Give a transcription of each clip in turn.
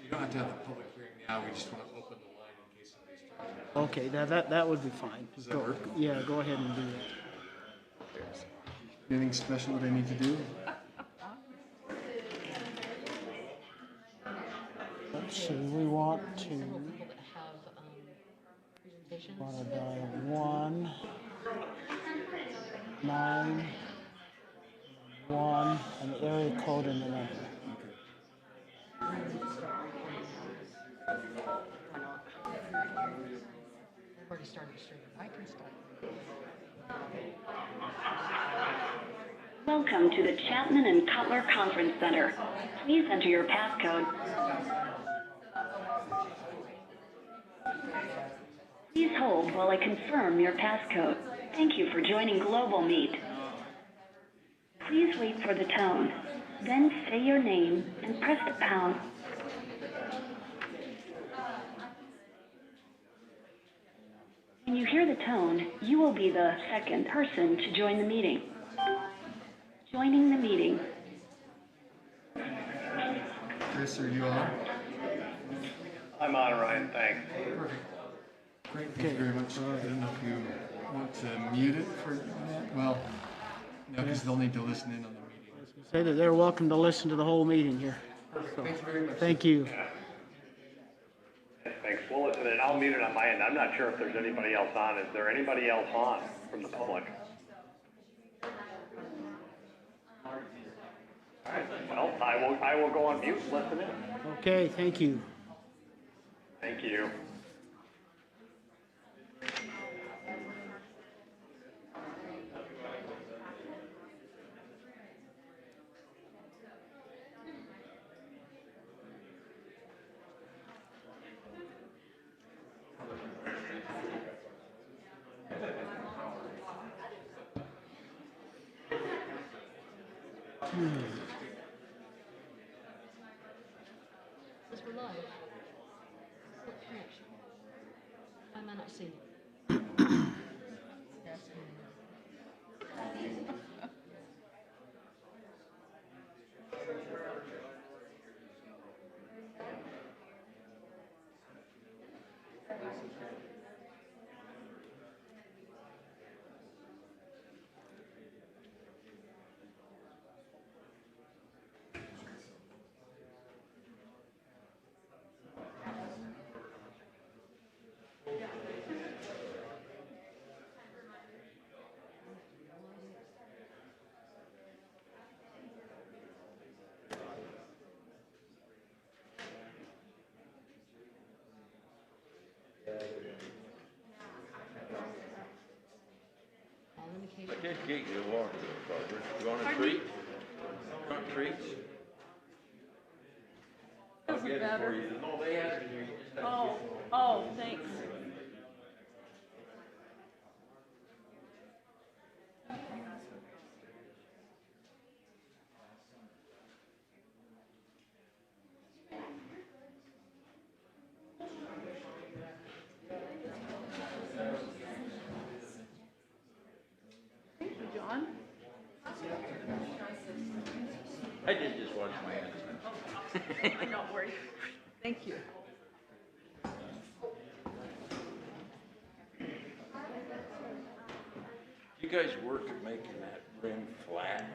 You don't have to have the public hearing now, we just want to open the line in case somebody's trying to. Okay, that would be fine. Does that work? Yeah, go ahead and do that. Anything special that I need to do? Let's see, we want to, Several people that have presentations. want to dial 1, 9, 1, and the area code and the number. I've already started streaming. I can start. Welcome to the Chapman and Cutler Conference Center. Please enter your passcode. Please hold while I confirm your passcode. Thank you for joining Global Meet. Please wait for the tone. Then say your name and press the pound. When you hear the tone, you will be the second person to join the meeting. Joining the meeting. Chris, are you on? I'm on, Ryan, thanks. Perfect. Great, thank you very much. I don't know if you want to mute it for that. Well, no, because they'll need to listen in on the meeting. Say that they're welcome to listen to the whole meeting here. So, Thank you very much. thank you. Thanks. We'll listen in. I'll mute it on my end. I'm not sure if there's anybody else on. Is there anybody else on from the public? All right. Well, I will go on mute and listen in. Okay, thank you. Thank you. This we're live. What connection? I might not see you. All indications. I did get you along to it, Barbara. You want a treat? You want treats? I'll get it for you. No, they have it here. You just have to Oh, get it. oh, thanks. Thank you, John. I did just wash my hands. I'm not worried. Thank you. You guys work at making that rim flat.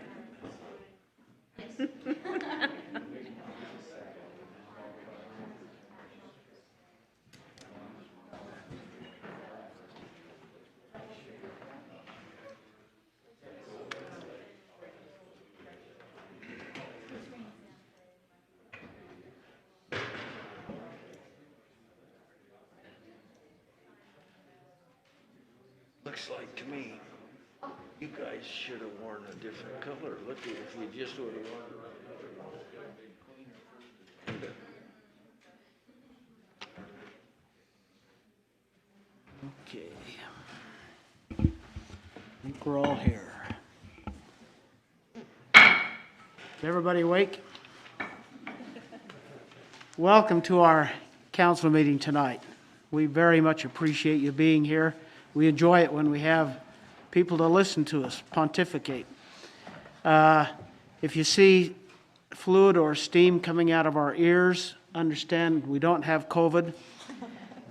Looks like to me, you guys should have worn a different color. Look, if you just would have worn Okay. I think we're all here. Is everybody awake? Welcome to our council meeting tonight. We very much appreciate you being here. We enjoy it when we have people to listen to us pontificate. If you see fluid or steam coming out of our ears, understand we don't have COVID,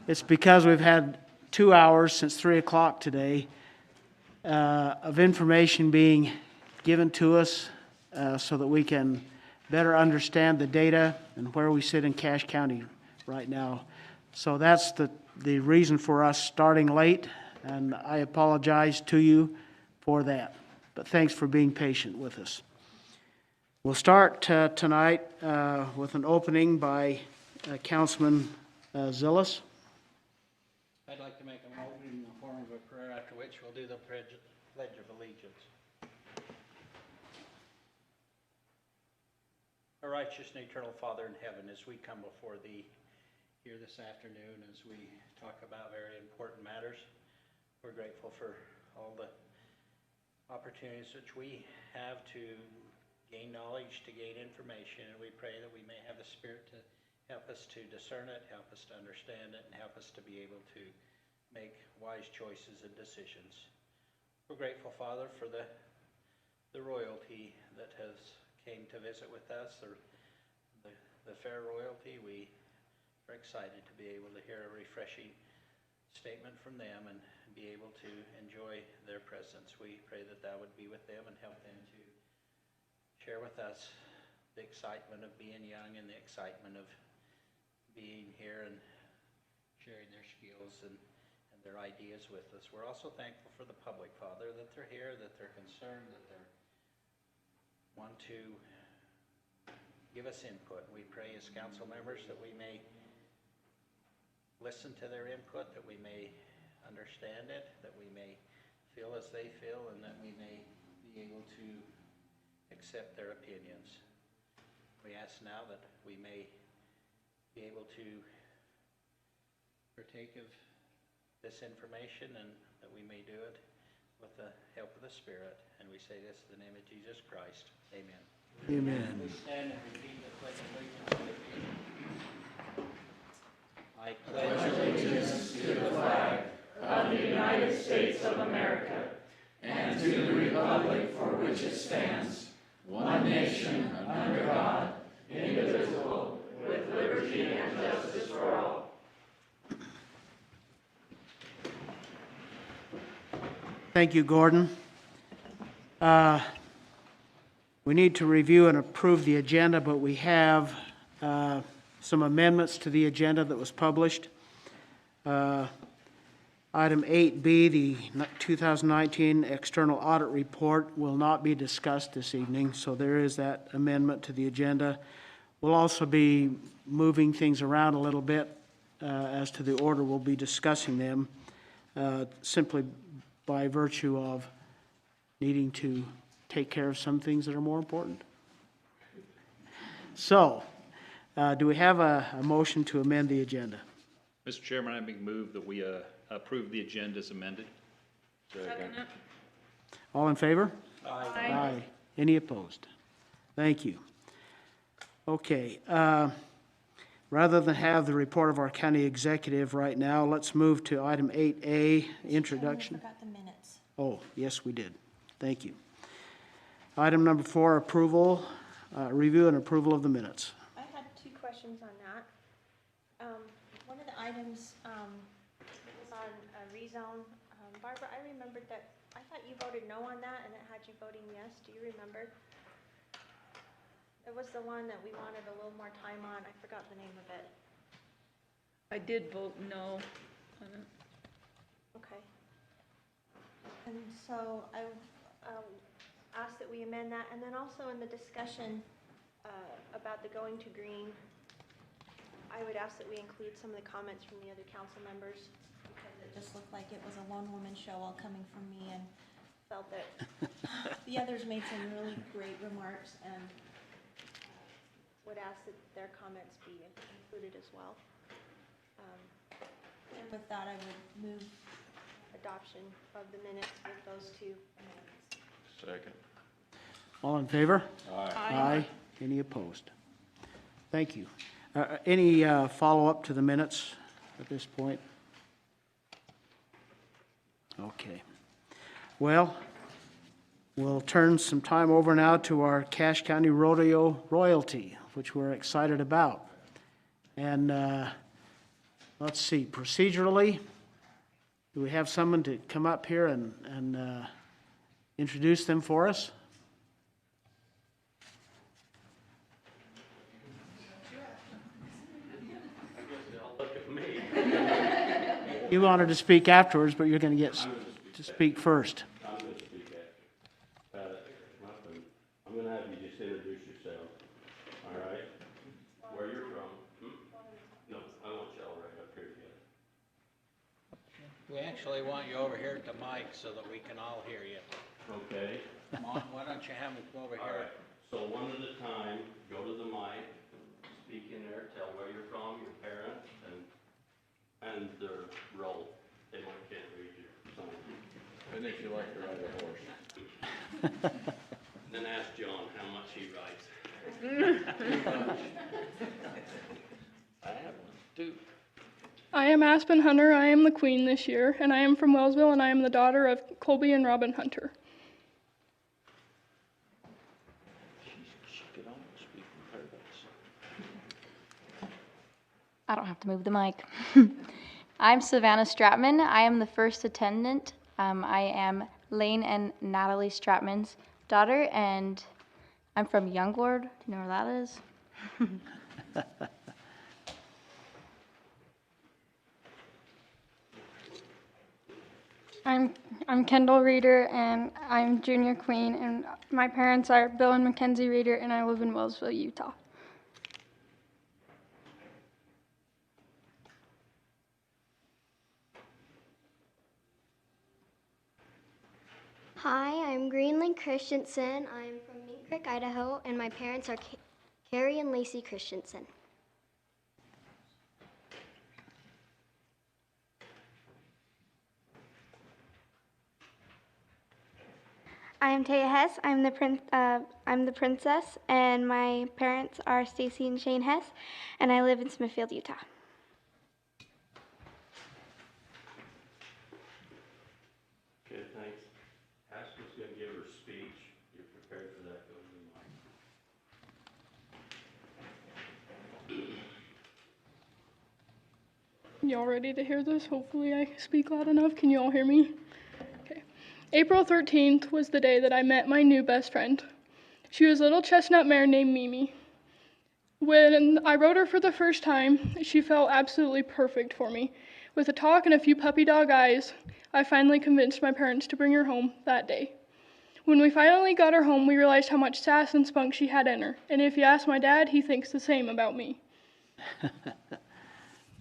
it's because we've had 2 hours since 3 o'clock today of information being given to us so that we can better understand the data and where we sit in Cache County right now. So that's the reason for us starting late, and I apologize to you for that. But thanks for being patient with us. We'll start tonight with an opening by Councilman Zillis. I'd like to make a motion in the form of a prayer, after which we'll do the Pledge of Allegiance. Our righteous and eternal Father in heaven, as we come before Thee here this afternoon, as we talk about very important matters, we're grateful for all the opportunities which we have to gain knowledge, to gain information, and we pray that we may have the Spirit to help us to discern it, help us to understand it, and help us to be able to make wise choices and decisions. We're grateful, Father, for the royalty that has came to visit with us, the fair royalty. We are excited to be able to hear a refreshing statement from them and be able to enjoy their presence. We pray that Thou would be with them and help them to share with us the excitement of being young and the excitement of being here and sharing their skills and their ideas with us. We're also thankful for the public, Father, that they're here, that they're concerned, that they want to give us input. We pray as council members that we may listen to their input, that we may understand it, that we may feel as they feel, and that we may be able to accept their opinions. We ask now that we may be able to partake of this information and that we may do it with the help of the Spirit. And we say this in the name of Jesus Christ. Amen. Amen. Please stand and repeat the Pledge of Allegiance with me. I pledge allegiance to the flag of the United States of America and to the republic for which it stands, one nation under God, indivisible, with liberty and justice for all. Thank you, Gordon. We need to review and approve the agenda, but we have some amendments to the agenda that was published. Item 8B, the 2019 External Audit Report, will not be discussed this evening, so there is that amendment to the agenda. We'll also be moving things around a little bit as to the order we'll be discussing them, simply by virtue of needing to take care of some things that are more important. So, do we have a motion to amend the agenda? Mr. Chairman, I move that we approve the agenda as amended. Second. All in favor? Aye. Aye. Any opposed? Thank you. Okay. Rather than have the report of our county executive right now, let's move to item 8A, introduction. We forgot the minutes. Oh, yes, we did. Thank you. Item number 4, approval, review and approval of the minutes. I had 2 questions on that. One of the items was on a rezone. Barbara, I remembered that, I thought you voted no on that, and it had you voting yes. Do you remember? It was the one that we wanted a little more time on. I forgot the name of it. I did vote no on it. Okay. And so I asked that we amend that, and then also in the discussion about the going to green, I would ask that we include some of the comments from the other council members, because it just looked like it was a one-woman show all coming from me, and felt that the others made some really great remarks, and would ask that their comments be included as well. And with that, I would move adoption of the minutes with those 2 amendments. Second. All in favor? Aye. Aye. Any opposed? Thank you. Any follow-up to the minutes at this point? Okay. Well, we'll turn some time over now to our Cache County Rodeo royalty, which we're excited about. And let's see, procedurally, do we have someone to come up here and introduce them for us? You wanted to speak afterwards, but you're going to get to speak first. I'm going to speak after. I'm going to have you just introduce yourself, all right? Where you're from? No, I want y'all right up here together. We actually want you over here at the mic so that we can all hear you. Okay, Come on, why don't you have them come over all here? right. So one at a time, go to the mic, speak in there, tell where you're from, your parents, and their role. They can't read your sign. And if you like to ride a horse. Then ask John how much he writes. I have one too. I am Aspen Hunter. I am the queen this year, and I am from Wellsville, and I am the daughter of Colby and Robin Hunter. She could almost speak in paradise. I don't have to move the mic. I'm Savannah Stratman. I am the first attendant. I am Lane and Natalie Stratman's daughter, and I'm from Youngward. Do you know where that is? I'm Kendall Reeder, and I'm junior queen, and my parents are Bill and Mackenzie Reeder, and I live in Wellsville, Utah. Hi, I'm Greenlee Christensen. I'm from Mink Creek, Idaho, and my parents are Carrie and Lacey Christensen. I'm Taya Hess. I'm the princess, and my parents are Stacy and Shane Hess, and I live in Smithfield, Utah. Okay, thanks. Aspen's gonna give her speech. You're prepared for that, go to the mic. Y'all ready to hear this? Hopefully I speak loud enough. Can you all hear me? Okay. April 13th was the day that I met my new best friend. She was a little chestnut mare named Mimi. When I rode her for the first time, she felt absolutely perfect for me. With a talk and a few puppy dog eyes, I finally convinced my parents to bring her home that day. When we finally got her home, we realized how much sass and spunk she had in her, and if you ask my dad, he thinks the same about me.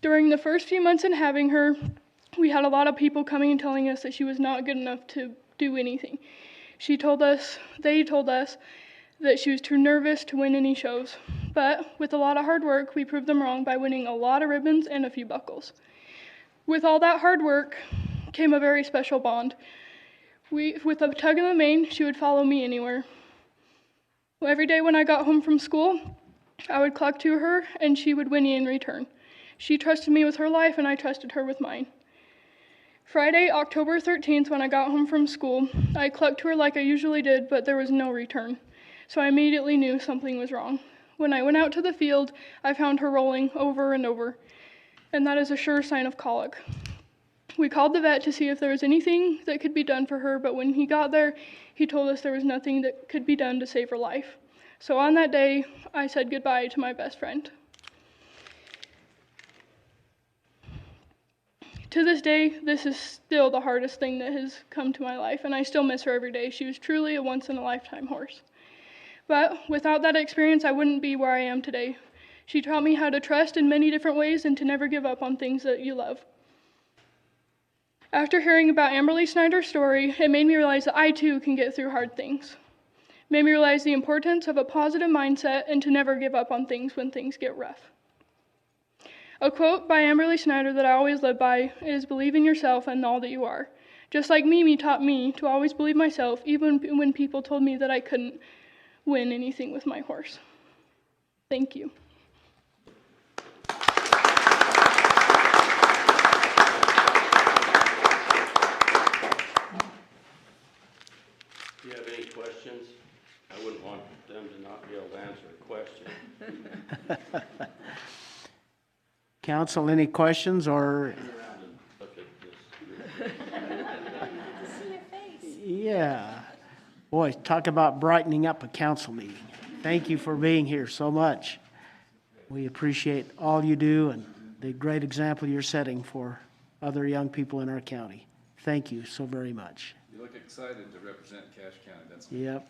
During the first few months in having her, we had a lot of people coming and telling us that she was not good enough to do anything. They told us that she was too nervous to win any shows. But with a lot of hard work, we proved them wrong by winning a lot of ribbons and a few buckles. With all that hard work came a very special bond. With a tug in the mane, she would follow me anywhere. Every day when I got home from school, I would cluck to her and she would whinny in return. She trusted me with her life and I trusted her with mine. Friday, October 13th, when I got home from school, I clucked to her like I usually did, but there was no return. So I immediately knew something was wrong. When I went out to the field, I found her rolling over and over, and that is a sure sign of colic. We called the vet to see if there was anything that could be done for her, but when he got there, he told us there was nothing that could be done to save her life. So on that day, I said goodbye to my best friend. To this day, this is still the hardest thing that has come to my life, and I still miss her every day. She was truly a once-in-a-lifetime horse. But without that experience, I wouldn't be where I am today. She taught me how to trust in many different ways and to never give up on things that you love. After hearing about Amberly Snyder's story, it made me realize that I too can get through hard things. It made me realize the importance of a positive mindset and to never give up on things when things get rough. A quote by Amberly Snyder that I always live by is, "Believe in yourself and all that you are." Just like Mimi taught me to always believe myself, even when people told me that I couldn't win anything with my horse. Thank you. Do you have any questions? I wouldn't want them to not be able to answer a question. Council, any questions or? Look at this. See your face. Yeah. Boy, talk about brightening up a council meeting. Thank you for being here so much. We appreciate all you do and the great example you're setting for other young people in our county. Thank you so very much. You look excited to represent Cache County. That's Yep.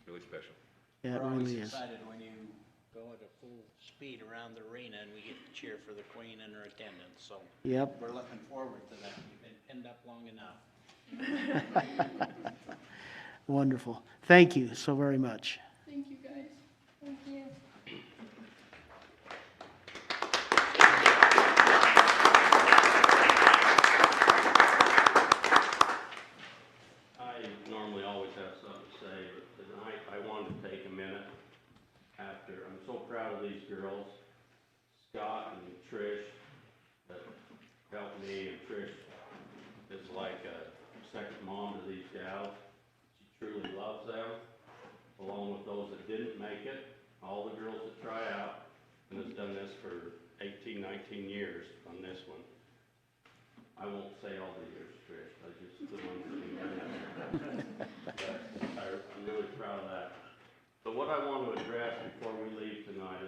really special. Yeah, it We're always really is. excited when you go at a full speed around the arena and we get to cheer for the Queen and her attendants, so. Yep. We're looking forward to that. We've been pinned up long enough. Wonderful. Thank you so very much. Thank you, guys. Thank you. I normally always have something to say, but tonight I wanted to take a minute after, I'm so proud of these girls, Scott and Trish, that helped me, and Trish is like a second mom to these gals. She truly loves them, along with those that didn't make it, all the girls that try out, and has done this for 18, 19 years on this one. I won't say all the years, Trish, I just, the ones that we but I'm really proud of that. But what I want to address before we leave tonight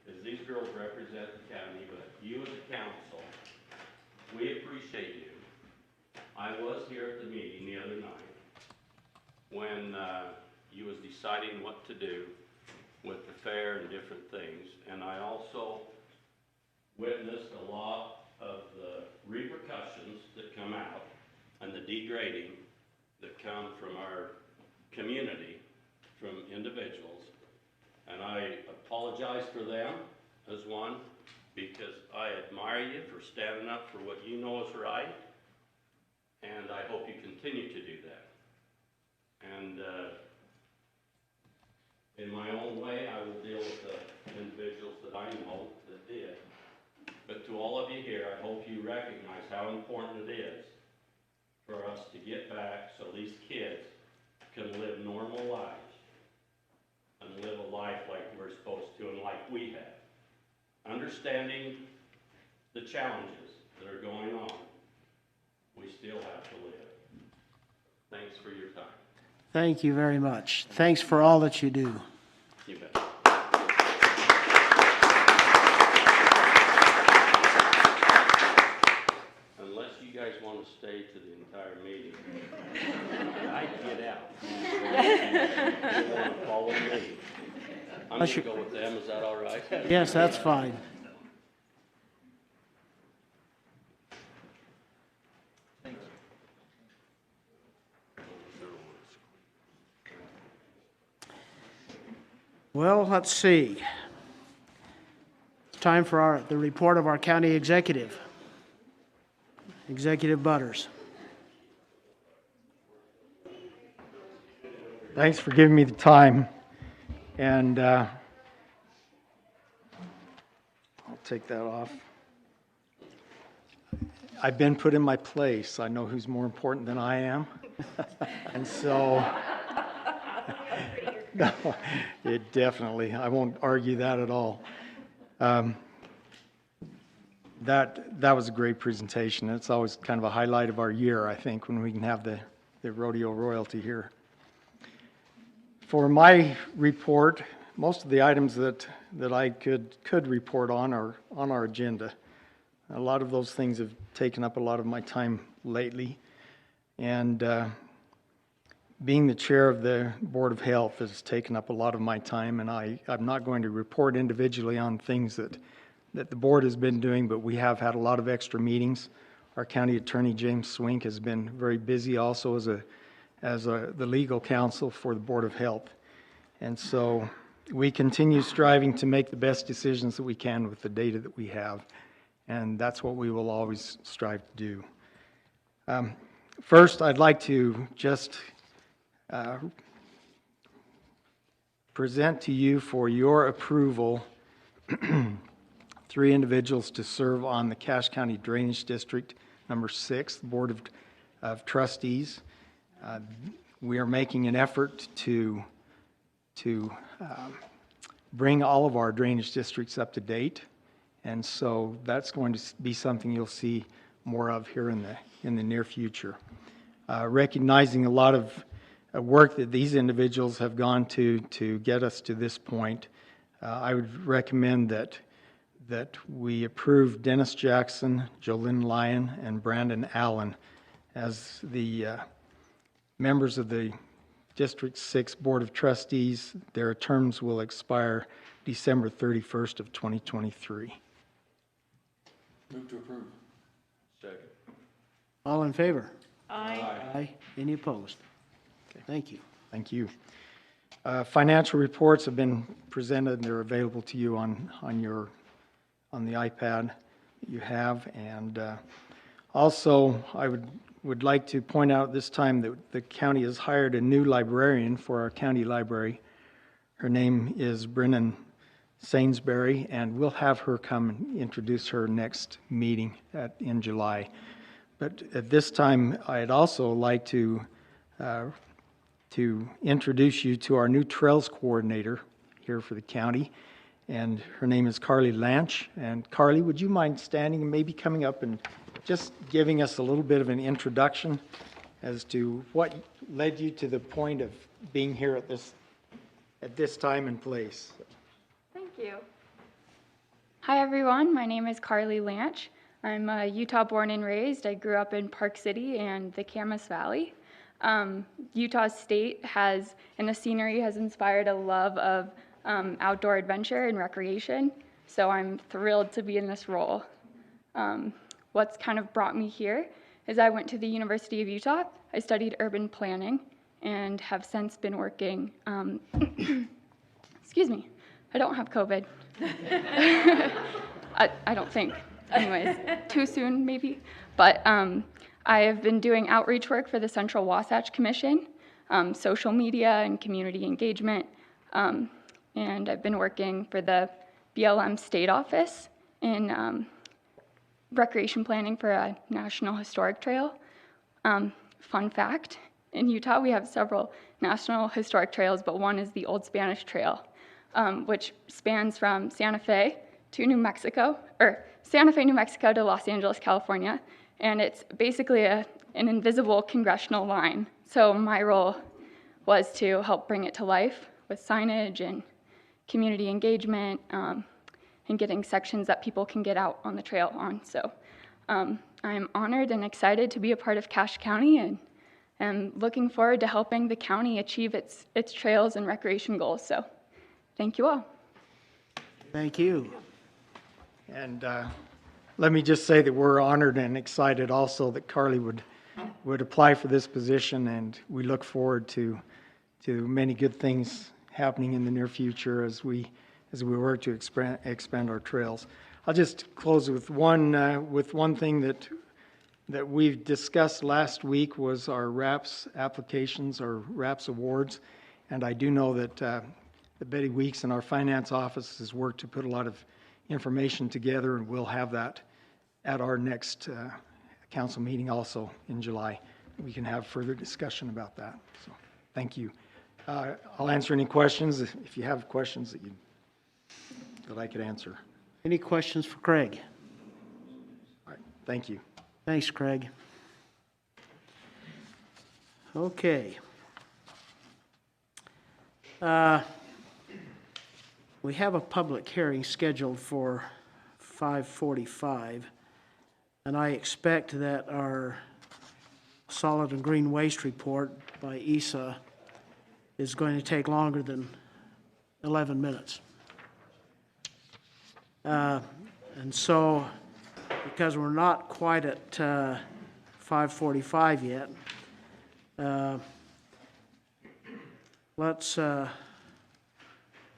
is these girls represent the county, but you as a council, we appreciate you. I was here at the meeting the other night when you was deciding what to do with the fair and different things, and I also witnessed a lot of the repercussions that come out and the degrading that come from our community, from individuals. And I apologize for them as one, because I admire you for standing up for what you know is right, and I hope you continue to do that. And in my own way, I will deal with the individuals that I know that did. But to all of you here, I hope you recognize how important it is for us to get back so these kids can live normal lives and live a life like we're supposed to and like we have. Understanding the challenges that are going on, we still have to live. Thanks for your time. Thank you very much. Thanks for all that you do. You bet. Unless you guys want to stay to the entire meeting, I'd get out. You want to follow me? I'm going to go with them. Is that all right? Yes, that's fine. Well, let's see. It's time for the report of our county executive. Executive Butters. Thanks for giving me the time, and I'll take that off. I've been put in my place. I know who's more important than I am, and so no, it definitely, I won't argue that at all. That was a great presentation. It's always kind of a highlight of our year, I think, when we can have the rodeo royalty here. For my report, most of the items that I could report on are on our agenda. A lot of those things have taken up a lot of my time lately. And being the chair of the Board of Health has taken up a lot of my time, and I'm not going to report individually on things that the board has been doing, but we have had a lot of extra meetings. Our county attorney, James Swink, has been very busy also as the legal counsel for the Board of Health. And so we continue striving to make the best decisions that we can with the data that we have, and that's what we will always strive to do. First, I'd like to just present to you for your approval 3 individuals to serve on the Cache County Drainage District number 6, the Board of Trustees. We are making an effort to bring all of our drainage districts up to date, And so that's going to be something you'll see more of here in the near future. Recognizing a lot of work that these individuals have gone to get us to this point, I would recommend that we approve Dennis Jackson, Jolynn Lyon, and Brandon Allen as the members of the District 6 Board of Trustees. Their terms will expire December 31st of 2023. Move to approve. Second. All in favor? Aye. Aye. Any opposed? Okay, thank you. Thank you. Financial reports have been presented, and they're available to you on the iPad that you have. And also, I would like to point out this time that the county has hired a new librarian for our county library. Her name is Brennan Sainsbury, and we'll have her come and introduce her next meeting in July. But at this time, I'd also like to introduce you to our new Trails Coordinator here for the county, and her name is Carly Lanch. And Carly, would you mind standing and maybe coming up and just giving us a little bit of an introduction as to what led you to the point of being here at this time and place? Thank you. Hi everyone, my name is Carly Lanch. I'm Utah born and raised. I grew up in Park City and the Camas Valley. Utah State and the scenery has inspired a love of outdoor adventure and recreation, so I'm thrilled to be in this role. What's kind of brought me here is I went to the University of Utah. I studied urban planning and have since been working, excuse me, I don't have COVID. I don't think. Anyways, too soon maybe. But I have been doing outreach work for the Central Wasatch Commission, social media and community engagement, and I've been working for the BLM state office in recreation planning for a National Historic Trail. Fun fact, in Utah we have several National Historic Trails, but one is the Old Spanish Trail, which spans from Santa Fe to New Mexico, or Santa Fe, New Mexico to Los Angeles, California, and it's basically an invisible congressional line. So my role was to help bring it to life with signage and community engagement and getting sections that people can get out on the trail on. So I'm honored and excited to be a part of Cache County, and am looking forward to helping the county achieve its trails and recreation goals. So thank you all. Thank you. And let me just say that we're honored and excited also that Carly would apply for this position, and we look forward to many good things happening in the near future as we work to expand our trails. I'll just close with one thing that we've discussed last week was our RAPS applications, our RAPS awards, and I do know that Betty Weeks in our finance office has worked to put a lot of information together, and we'll have that at our next council meeting also in July. We can have further discussion about that. So, thank you. I'll answer any questions if you have questions that I could answer. Any questions for Craig? All right. Thank you. Thanks, Craig. Okay. We have a public hearing scheduled for 5:45, and I expect that our solid and green waste report by ESA is going to take longer than 11 minutes. And so, because we're not quite at 5:45 yet, let's,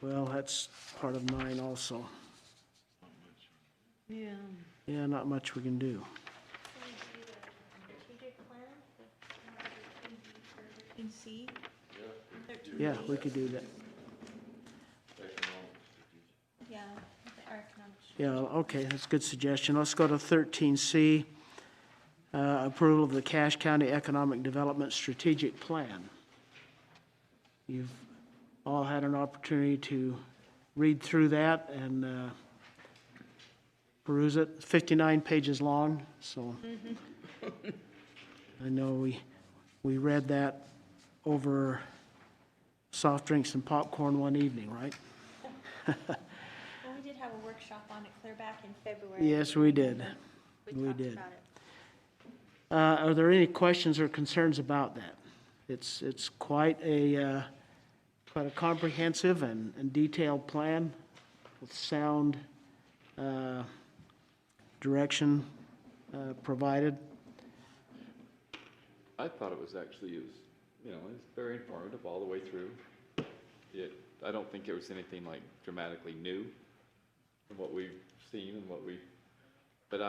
well, that's part of mine also. Yeah. Yeah, not much we can do. Yeah, we could do that. Yeah, our economics. Yeah, okay, that's a good suggestion. Let's go to 13C, approval of the Cache County Economic Development Strategic Plan. You've all had an opportunity to read through that, and peruse it. 59 pages long, so I know we read that over soft drinks and popcorn one evening, right? Well, we did have a workshop on it clear back in February. Yes, we did. We talked did. about it. Are there any questions or concerns about that? It's quite a comprehensive and detailed plan with sound direction provided. I thought it was actually, it was very informative all the way through. I don't think it was anything like dramatically new from what we've seen and but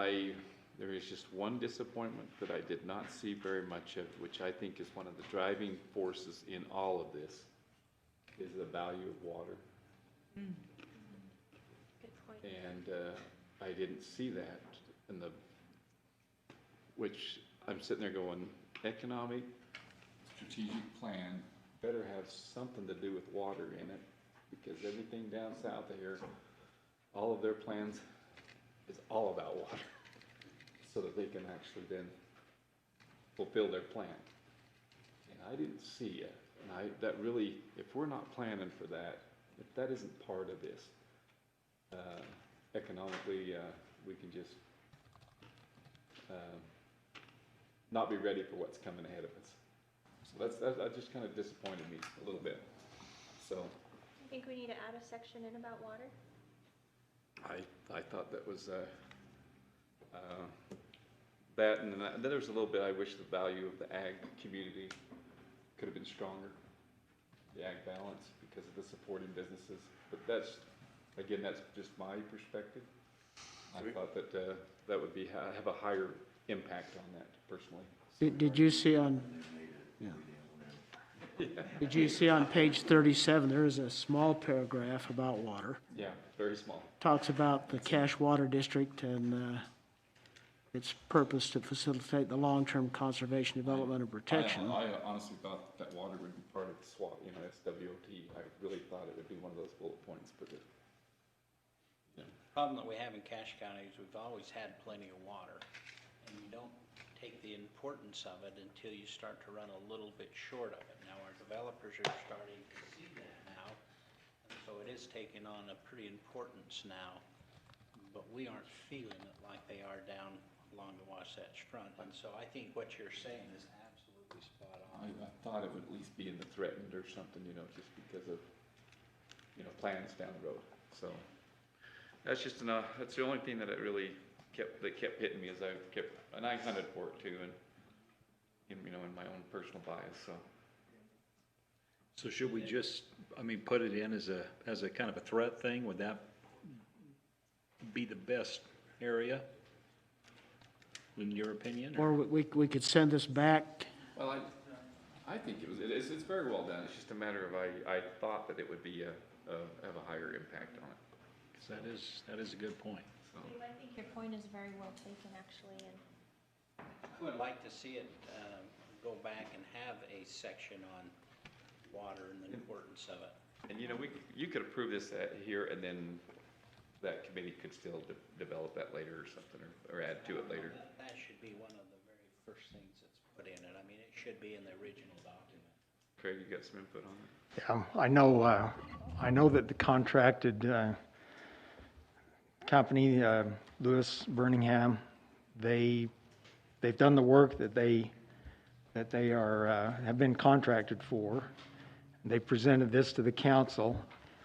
there is just one disappointment that I did not see very much of, which I think is one of the driving forces in all of this, is the value of water. Good point. And I didn't see that which I'm sitting there going, economic strategic plan better have something to do with water in it, because everything down south of here, all of their plans is all about water, so that they can actually then fulfill their plan. And I didn't see it, and that really, if we're not planning for that, if that isn't part of this, economically, we can just not be ready for what's coming ahead of us. So that just kind of disappointed me a little bit. So I think we need to add a section in about water. I thought that was that, and then there was a little bit, I wish the value of the ag community could have been stronger, the ag balance, because of the supporting businesses. But that's just my perspective. I thought that that would have a higher impact on that personally. Did you see on? Did you see on page 37, there is a small paragraph about water. Yeah, very small. Talks about the Cache Water District and its purpose to facilitate the long-term conservation, development, and protection. I honestly thought that water would be part of the SWOT, SWOT. I really thought it would be one of those bullet points, but Problem that we have in Cache County is we've always had plenty of water, and you don't take the importance of it until you start to run a little bit short of it. Now our developers are starting to see that now, and so it is taking on a pretty importance now, but we aren't feeling it like they are down along the Wasatch Front. And so I think what you're saying is absolutely spot on. I thought it would at least be in the threatened or something, just because of, plans down the road. So that's just enough. That's the only thing that it really kept hitting me as and I hunted for it too, and in my own personal bias. So should we just, put it in as a kind of a threat thing? Would that be the best area, in your opinion? Or we could send this back. Well, I think it's very well done. It's just a matter of I thought that it would be have a higher impact on it. That is a good point. So. I think your point is very well taken, actually. And I would like to see it go back and have a section on water and the importance of it. And you could approve this here, and then that committee could still develop that later or something, or add to it later. That should be one of the very first things that's put in it. It should be in the original document. Craig, you got some input on it? Yeah, I know that the contracted company, Lewis Birmingham, they've done the work that they have been contracted for. They presented this to the council.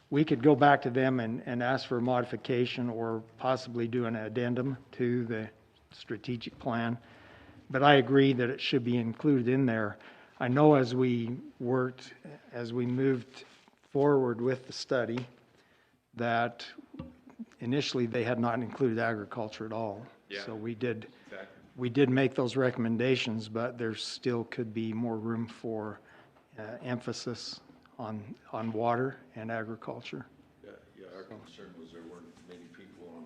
We could go back to them and ask for a modification or possibly do an addendum to the strategic plan. But I agree that it should be included in there. I know as we moved forward with the study, that initially they had not included agriculture at all. Yeah, so we did exactly. make those recommendations, but there still could be more room for emphasis on water and agriculture. Yeah, our concern was there weren't many people on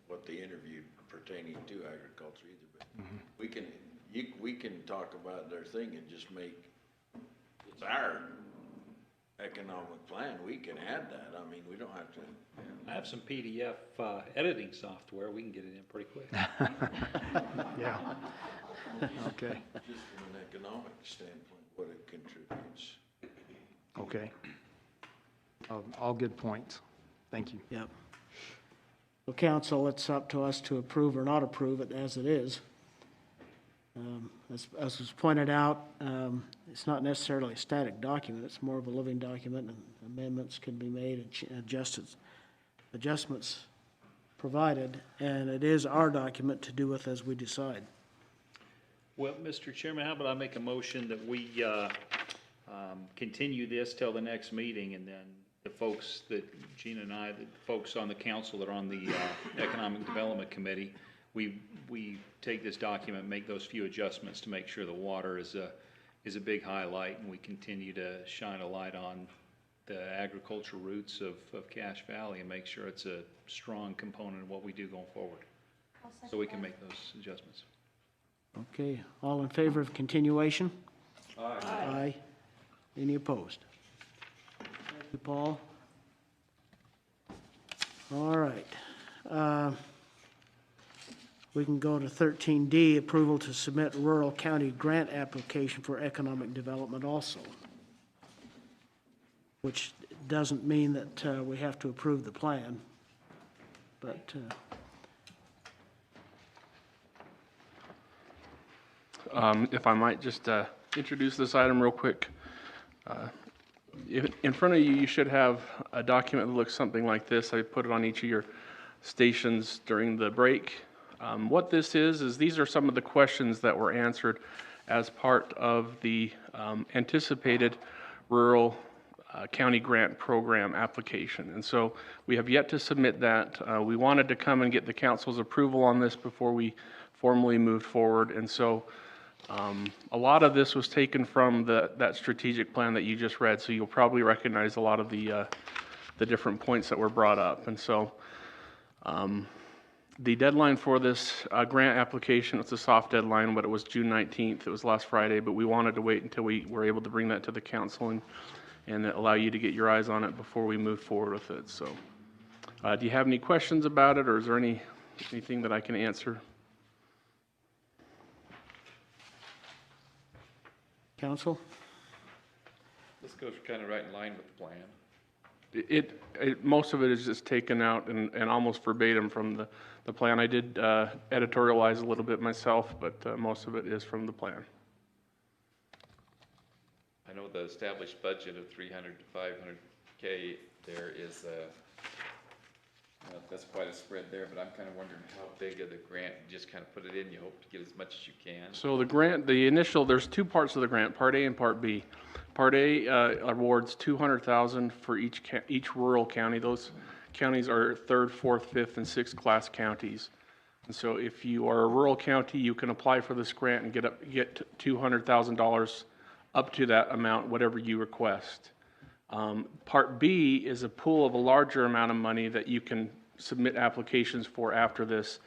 what they interviewed pertaining to agriculture either, but we can talk about their thing and just make it's our economic plan, we can add that. I mean, we don't have to. I have some PDF editing software. We can get it in pretty quick. Yeah. Okay, Just from an economic standpoint, what it contributes. okay. All good points. Thank you. Yep. Well, council, it's up to us to approve or not approve it as it is. As was pointed out, it's not necessarily a static document, it's more of a living document, and amendments can be made and adjustments provided, and it is our document to do with as we decide. Well, Mr. Chairman, how about I make a motion that we continue this till the next meeting, and then the folks that Gina and I, the folks on the council that are on the Economic Development Committee, we take this document, make those few adjustments to make sure the water is a big highlight, and we continue to shine a light on the agricultural roots of Cache Valley and make sure it's a strong component of what we do going forward. So we can make those adjustments. Okay, all in favor of continuation? Aye. Aye. Any opposed? Thank you, Paul. All right. We can go to 13D, approval to submit rural county grant application for economic development also, which doesn't mean that we have to approve the plan, but if I might just introduce this item real quick. In front of you, you should have a document that looks something like this. I put it on each of your stations during the break. What this is these are some of the questions that were answered as part of the anticipated rural county grant program application. And so we have yet to submit that. We wanted to come and get the council's approval on this before we formally moved forward. And so a lot of this was taken from that strategic plan that you just read. So you'll probably recognize a lot of the different points that were brought up. And so the deadline for this grant application, it's a soft deadline, but it was June 19th. It was last Friday, but we wanted to wait until we were able to bring that to the council and allow you to get your eyes on it before we move forward with it. So do you have any questions about it, or is there anything that I can answer? council? This goes kind of right in line with the plan. Most of it is just taken out and almost verbatim from the plan. I did editorialize a little bit myself, but most of it is from the plan. I know the established budget of 300 to 500K there is, that's quite a spread there, but I'm kind of wondering how big of the grant, you just kind of put it in, you hope to get as much as you can. So the grant, there's two parts of the grant, Part A and Part B. Part A awards $200,000 for each rural county. Those counties are 3rd, 4th, 5th, and 6th class counties. And so if you are a rural county, you can apply for this grant and get $200,000 up to that amount, whatever you request. Part B is a pool of a larger amount of money that you can submit applications for after this.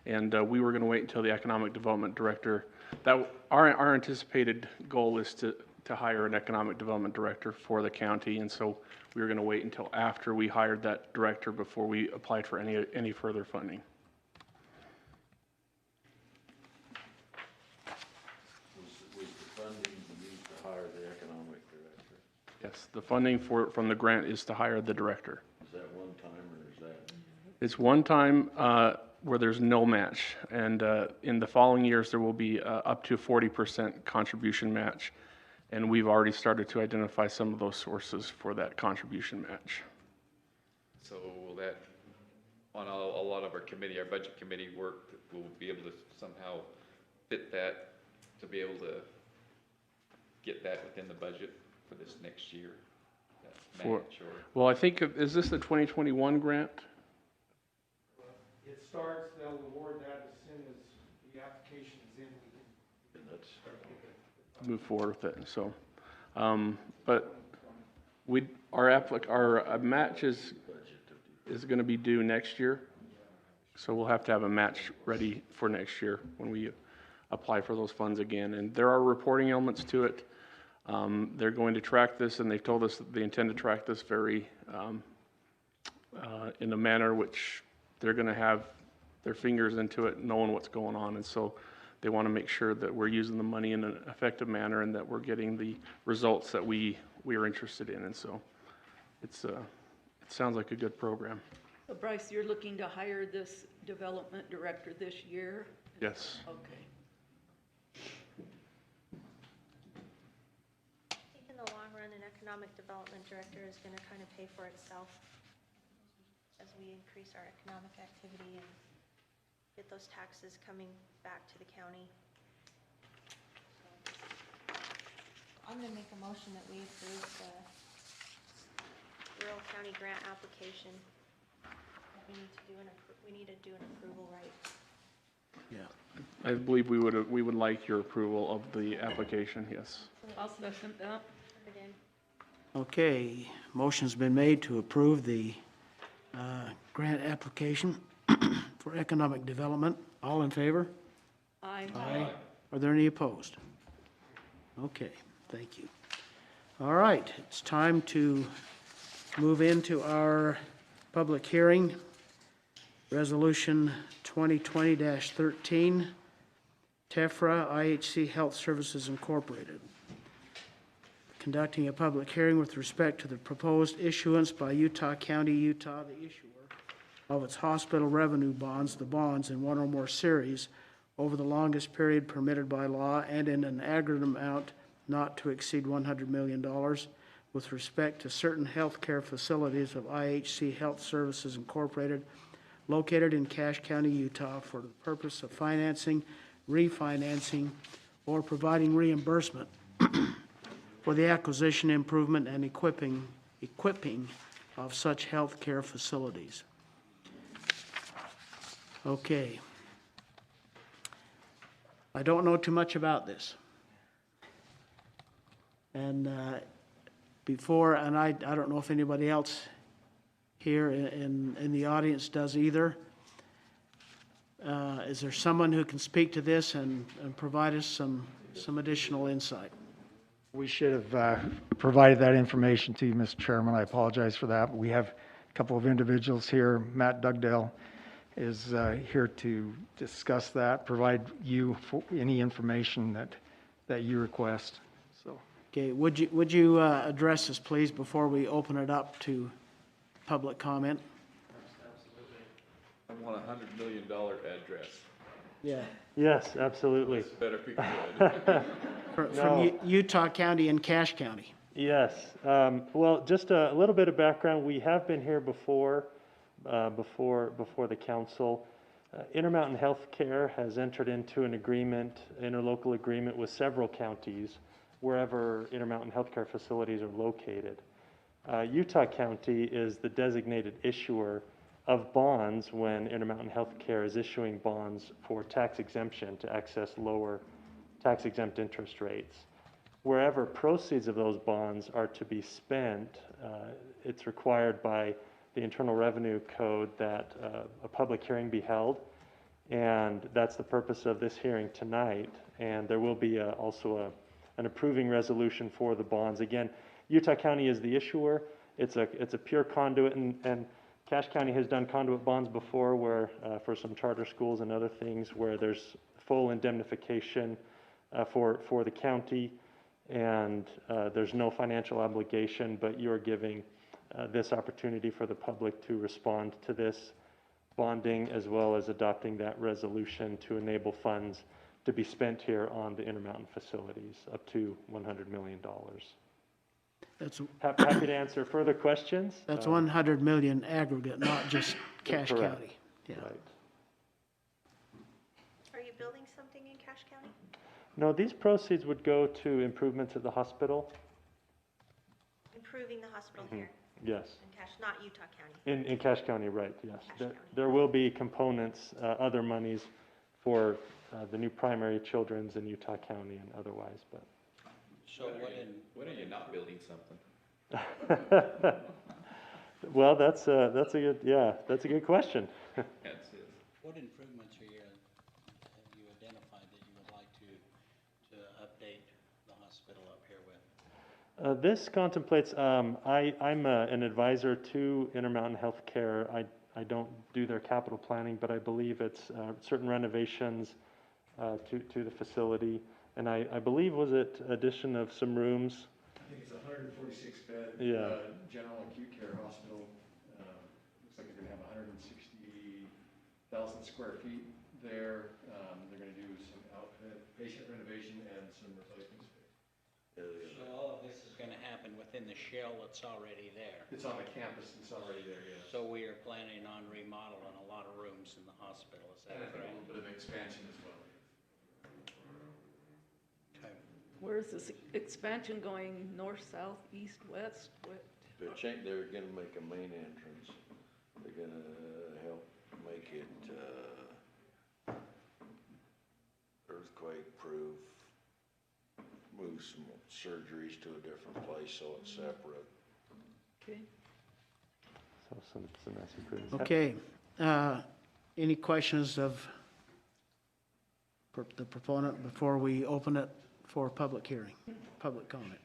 And we were going to wait until the Economic Development Director. Our anticipated goal is to hire an Economic Development Director for the county. And so we were going to wait until after we hired that director before we applied for any further funding. Was the funding used to hire the economic director? Yes, the funding from the grant is to hire the director. Is that one time or is that? It's one time where there's no match. And in the following years, there will be up to 40% contribution match. And we've already started to identify some of those sources for that contribution match. So will that, on a lot of our budget committee work, we'll be able to somehow fit that to be able to get that within the budget for this next year? That match or? Well, I think, is this the 2021 grant? It starts, they'll award that as soon as the application is in. Move forward with it. So, but our match is going to be due next year. So we'll have to have a match ready for next year when we apply for those funds again. And there are reporting elements to it. They're going to track this, and they've told us that they intend to track this very, in a manner which they're going to have their fingers into it, knowing what's going on. And so they want to make sure that we're using the money in an effective manner and that we're getting the results that we are interested in. And so it sounds like a good program. So Bryce, you're looking to hire this development director this year? Yes. Okay. I think in the long run, an economic development director is going to kind of pay for itself as we increase our economic activity and get those taxes coming back to the county. I'm going to make a motion that we approve the rural county grant application. We need to do an approval, right? Yeah. I believe we would like your approval of the application, yes. I'll second that. Turn it in. Okay, motion's been made to approve the grant application for economic development. All in favor? Aye. Aye. Are there any opposed? Okay, thank you. All right, it's time to move into our public hearing. Resolution 2020-13, TEFRA IHC Health Services Incorporated. Conducting a public hearing with respect to the proposed issuance by Utah County, Utah, the issuer of its hospital revenue bonds, the bonds in one or more series over the longest period permitted by law and in an aggregate amount not to exceed $100 million with respect to certain healthcare facilities of IHC Health Services Incorporated located in Cache County, Utah for the purpose of financing, refinancing, or providing reimbursement for the acquisition, improvement, and equipping of such healthcare facilities. Okay. I don't know too much about this. And I don't know if anybody else here in the audience does either. Is there someone who can speak to this and provide us some additional insight? We should have provided that information to you, Mr. Chairman. I apologize for that. We have a couple of individuals here. Matt Dugdale is here to discuss that, provide you any information that you request. So, okay, would you address this, please, before we open it up to public comment? I want $100 million address. Yeah. Yes, absolutely. This better be good. From Utah County and Cache County. Yes. Well, just a little bit of background. We have been here before the council. Intermountain Healthcare has entered into an agreement, interlocal agreement with several counties wherever Intermountain Healthcare facilities are located. Utah County is the designated issuer of bonds when Intermountain Healthcare is issuing bonds for tax exemption to access lower tax exempt interest rates. Wherever proceeds of those bonds are to be spent, it's required by the Internal Revenue Code that a public hearing be held, and that's the purpose of this hearing tonight. And there will be also an approving resolution for the bonds. Again, Utah County is the issuer. It's a pure conduit, and Cache County has done conduit bonds before where for some charter schools and other things where there's full indemnification for the county, and there's no financial obligation, but you're giving this opportunity for the public to respond to this bonding as well as adopting that resolution to enable funds to be spent here on the Intermountain facilities up to $100 million. That's happy to answer further questions. That's 100 million aggregate, not just Cache correct. County. Yeah. Right. Are you building something in Cache County? No, these proceeds would go to improvements at the hospital. Improving the hospital here Yes. in Cache, not Utah County. In Cache County, right, yes. There will be components, other monies for the new primary children's in Utah County and otherwise, but. So when are you not building something? Well, that's a good question. That's it. what improvements have you identified that you would like to update the hospital up here with? This contemplates, I'm an advisor to Intermountain Healthcare. I don't do their capital planning, but I believe it's certain renovations to the facility. And I believe, was it addition of some rooms? I think it's a 146 bed Yeah. general acute care hospital. Looks like they're going to have 160,000 square feet there. They're going to do some patient renovation and some replacement space. So all of this is gonna happen within the shell that's already there. It's on the campus, it's already there, yes. So we are planning on remodeling a lot of rooms in the hospital, is that And I think a correct? little bit of expansion as well. Okay. Where is this expansion going, north, south, east, west? They're gonna make a main entrance. They're gonna help make it, earthquake proof, move some surgeries to a different place so it's separate. Okay. So some nice improvements. Okay, any questions of the proponent before we open it for public hearing, public comment?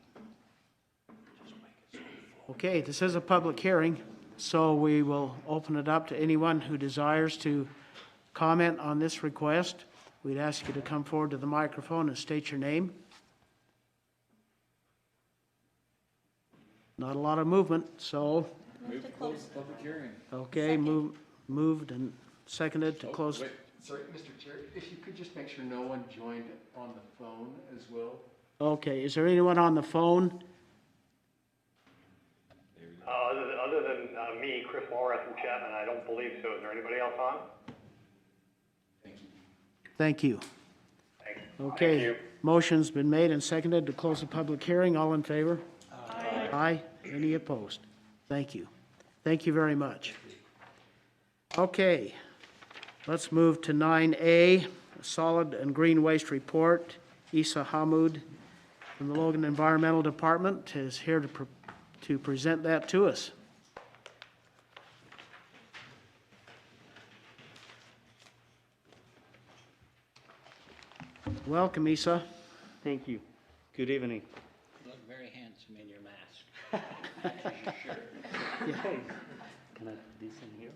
Okay, this is a public hearing, so we will open it up to anyone who desires to comment on this request. We'd ask you to come forward to the microphone and state your name. Not a lot of movement, so, Move to close the public hearing. okay, moved and seconded to close. Wait, sorry, Mr. Chair, if you could just make sure no one joined on the phone as well. Okay, is there anyone on the phone? Other than me, Chris Morris from Chapman, I don't believe so. Is there anybody else on? Thank you. Thanks. Okay, Thank you. motion's been made and seconded to close the public hearing. All in favor? Aye. Aye. Any opposed? Thank you. Thank you very much. Okay, let's move to 9A, Solid and Green Waste Report. Isa Hamoud from the Logan Environmental Department is here to present that to us. Welcome, Isa. Thank you. Good evening. You look very handsome in your mask. Matches your shirt. Yeah. Can I put this in here?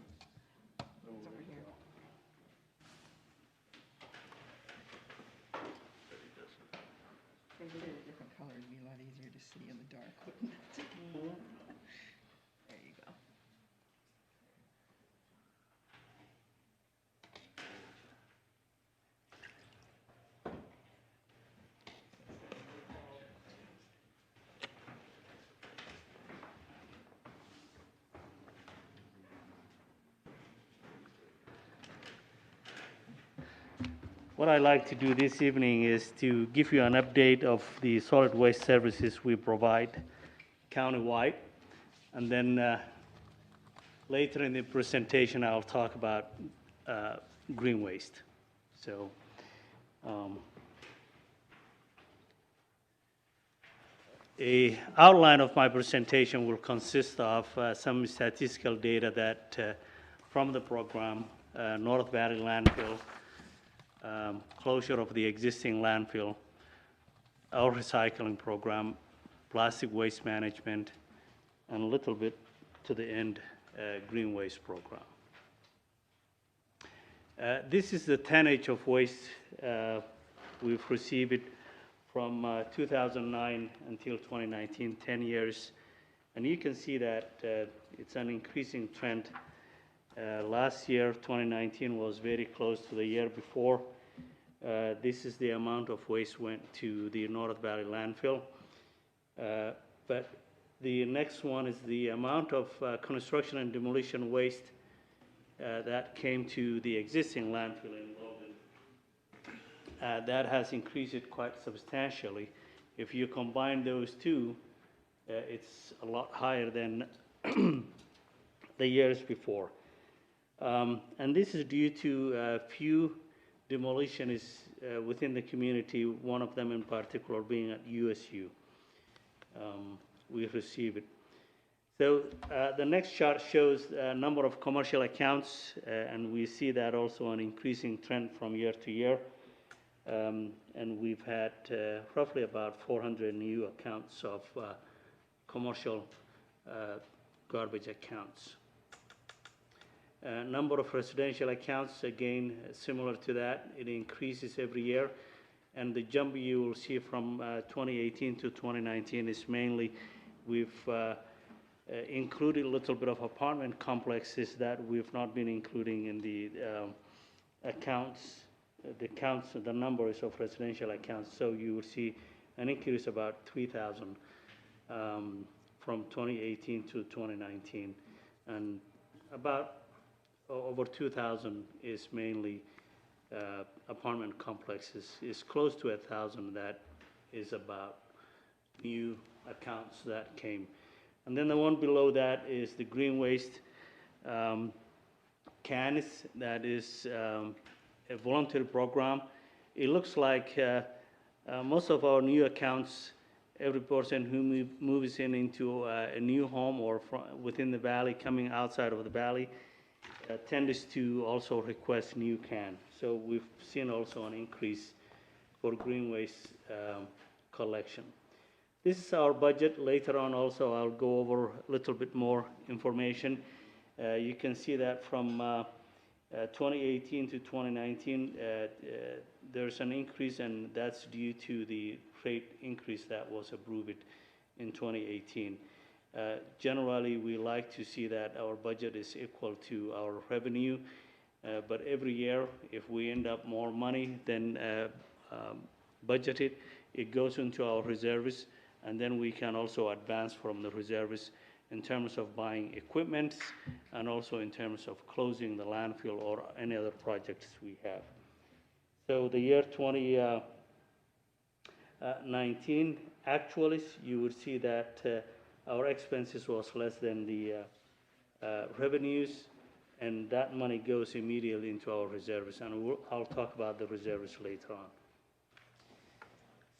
If we did a different color, it'd be a lot easier to see in the dark, wouldn't it? There you go. What I'd like to do this evening is to give you an update of the solid waste services we provide countywide. And then later in the presentation, I'll talk about green waste. So a outline of my presentation will consist of some statistical data that from the program, North Valley Landfill, closure of the existing landfill, our recycling program, plastic waste management, and a little bit to the end, green waste program. This is the tonnage of waste we've received from 2009 until 2019, 10 years. And you can see that it's an increasing trend. Last year, 2019, was very close to the year before. This is the amount of waste went to the North Valley landfill. But the next one is the amount of construction and demolition waste that came to the existing landfill in Logan. That has increased it quite substantially. If you combine those two, it's a lot higher than the years before. And this is due to a few demolitions within the community, one of them in particular being at USU. We received it. So the next chart shows a number of commercial accounts, and we see that also an increasing trend from year to year. And we've had roughly about 400 new accounts of commercial garbage accounts. Number of residential accounts, again, similar to that, it increases every year. And the jump you will see from 2018 to 2019 is mainly we've included a little bit of apartment complexes that we've not been including in the accounts, the numbers of residential accounts. So you will see an increase about 3,000 from 2018 to 2019, and about over 2,000 is mainly apartment complexes. It's close to 1,000 that is about new accounts that came. And then the one below that is the green waste cans. That is a voluntary program. It looks like most of our new accounts, every person who moves into a new home or within the valley, coming outside of the valley, tends to also request new can. So we've seen also an increase for green waste collection. This is our budget. Later on also I'll go over a little bit more information. You can see that from 2018 to 2019 there's an increase, and that's due to the rate increase that was approved in 2018. Generally, we like to see that our budget is equal to our revenue, but every year, if we end up more money than budgeted, it goes into our reserves, and then we can also advance from the reserves in terms of buying equipment and also in terms of closing the landfill or any other projects we have. So the year 2019 actuals, you would see that our expenses was less than the revenues, and that money goes immediately into our reserves, and I'll talk about the reserves later on.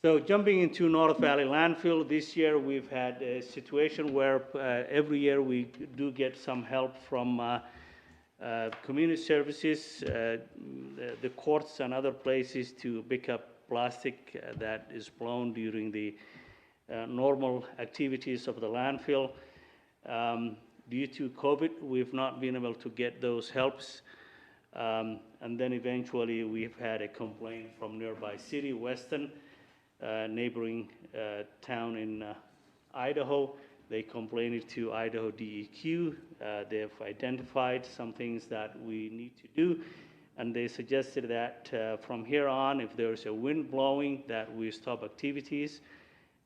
So jumping into North Valley Landfill, this year we've had a situation where every year we do get some help from community services, the courts and other places to pick up plastic that is blown during the normal activities of the landfill. Due to COVID, we've not been able to get those helps. And then eventually we've had a complaint from nearby city, Weston, neighboring town in Idaho. They complained to Idaho DEQ. They've identified some things that we need to do, and they suggested that from here on, if there's a wind blowing, that we stop activities,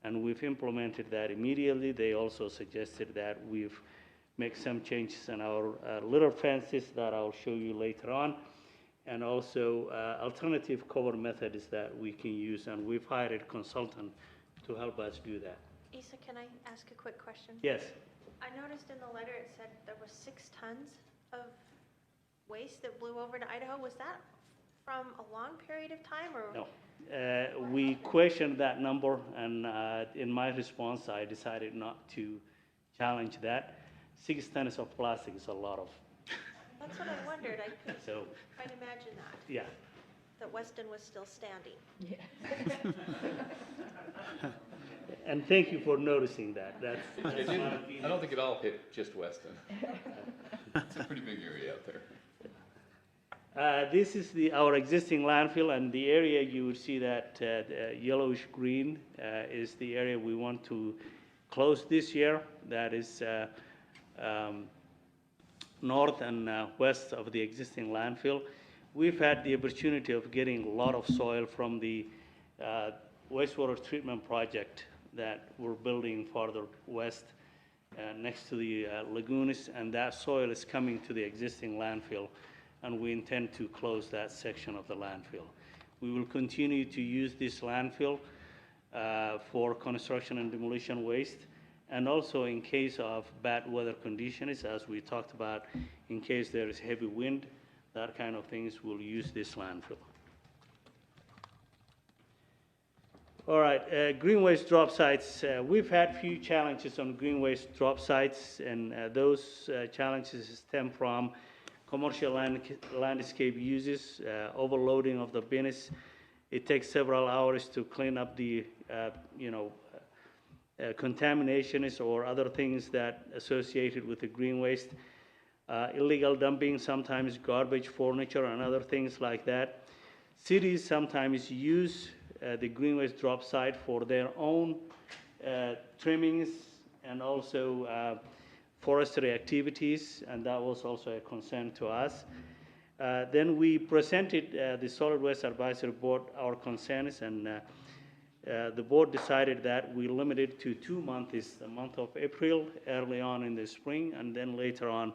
and we've implemented that immediately. They also suggested that we've made some changes in our litter fences that I'll show you later on, and also alternative cover methods that we can use, and we've hired a consultant to help us do that. Isa, can I ask a quick question? Yes. I noticed in the letter it said there was 6 tons of waste that blew over to Idaho. Was that from a long period of time, or? No. We questioned that number, and in my response, I decided not to challenge that. 6 tons of plastic is a lot of. That's what I wondered. I couldn't So, quite imagine that. yeah. That Weston was still standing. Yeah. And thank you for noticing that. It didn't, I don't think it all hit just Weston. It's a pretty big area out there. This is our existing landfill, and the area you would see that yellowish green is the area we want to close this year. That is north and west of the existing landfill. We've had the opportunity of getting a lot of soil from the wastewater treatment project that we're building farther west next to the lagoons, and that soil is coming to the existing landfill, and we intend to close that section of the landfill. We will continue to use this landfill for construction and demolition waste, and also in case of bad weather conditions, as we talked about, in case there is heavy wind, that kind of things, we'll use this landfill. All right, green waste drop sites. We've had few challenges on green waste drop sites, and those challenges stem from commercial landscape uses, overloading of the bins. It takes several hours to clean up the, contaminations or other things that associated with the green waste. Illegal dumping, sometimes garbage, furniture, and other things like that. Cities sometimes use the green waste drop site for their own trimmings and also forestry activities, and that was also a concern to us. Then we presented the Solid Waste Advisory Board our concerns, and the board decided that we limit it to 2 months, the month of April, early on in the spring, and then later on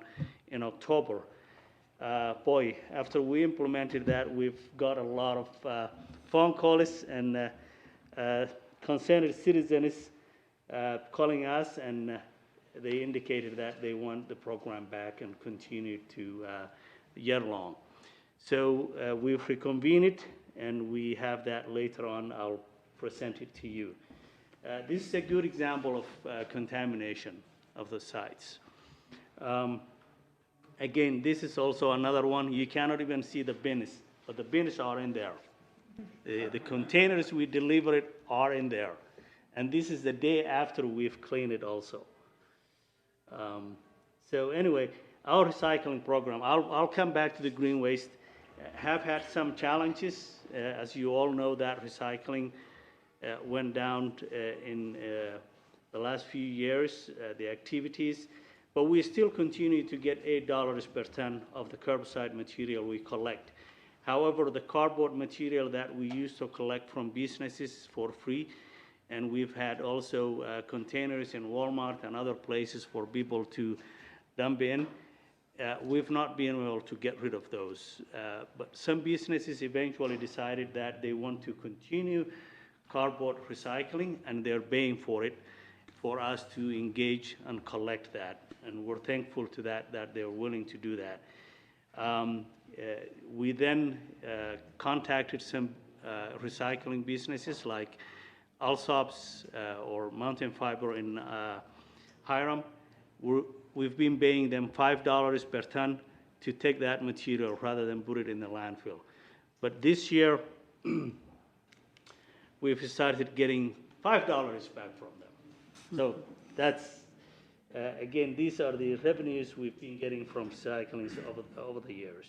in October. Boy, after we implemented that, we've got a lot of phone calls and concerned citizens calling us, and they indicated that they want the program back and continue to year-long. So we've reconvened it, and we have that later on. I'll present it to you. This is a good example of contamination of the sites. Again, this is also another one. You cannot even see the bins, but the bins are in there. The containers we delivered are in there. And this is the day after we've cleaned it also. So anyway, our recycling program, I'll come back to the green waste, have had some challenges. As you all know, that recycling went down in the last few years, the activities, but we still continue to get $8 per ton of the curbside material we collect. However, the cardboard material that we used to collect from businesses for free, and we've had also containers in Walmart and other places for people to dump in, we've not been able to get rid of those. But some businesses eventually decided that they want to continue cardboard recycling, and they're paying for it, for us to engage and collect that. And we're thankful to that they're willing to do that. We then contacted some recycling businesses like Alsop's or Mountain Fiber in Hiram. We've been paying them $5 per ton to take that material rather than put it in the landfill. But this year, we've started getting $5 back from them. So that's, again, these are the revenues we've been getting from recycling over the years.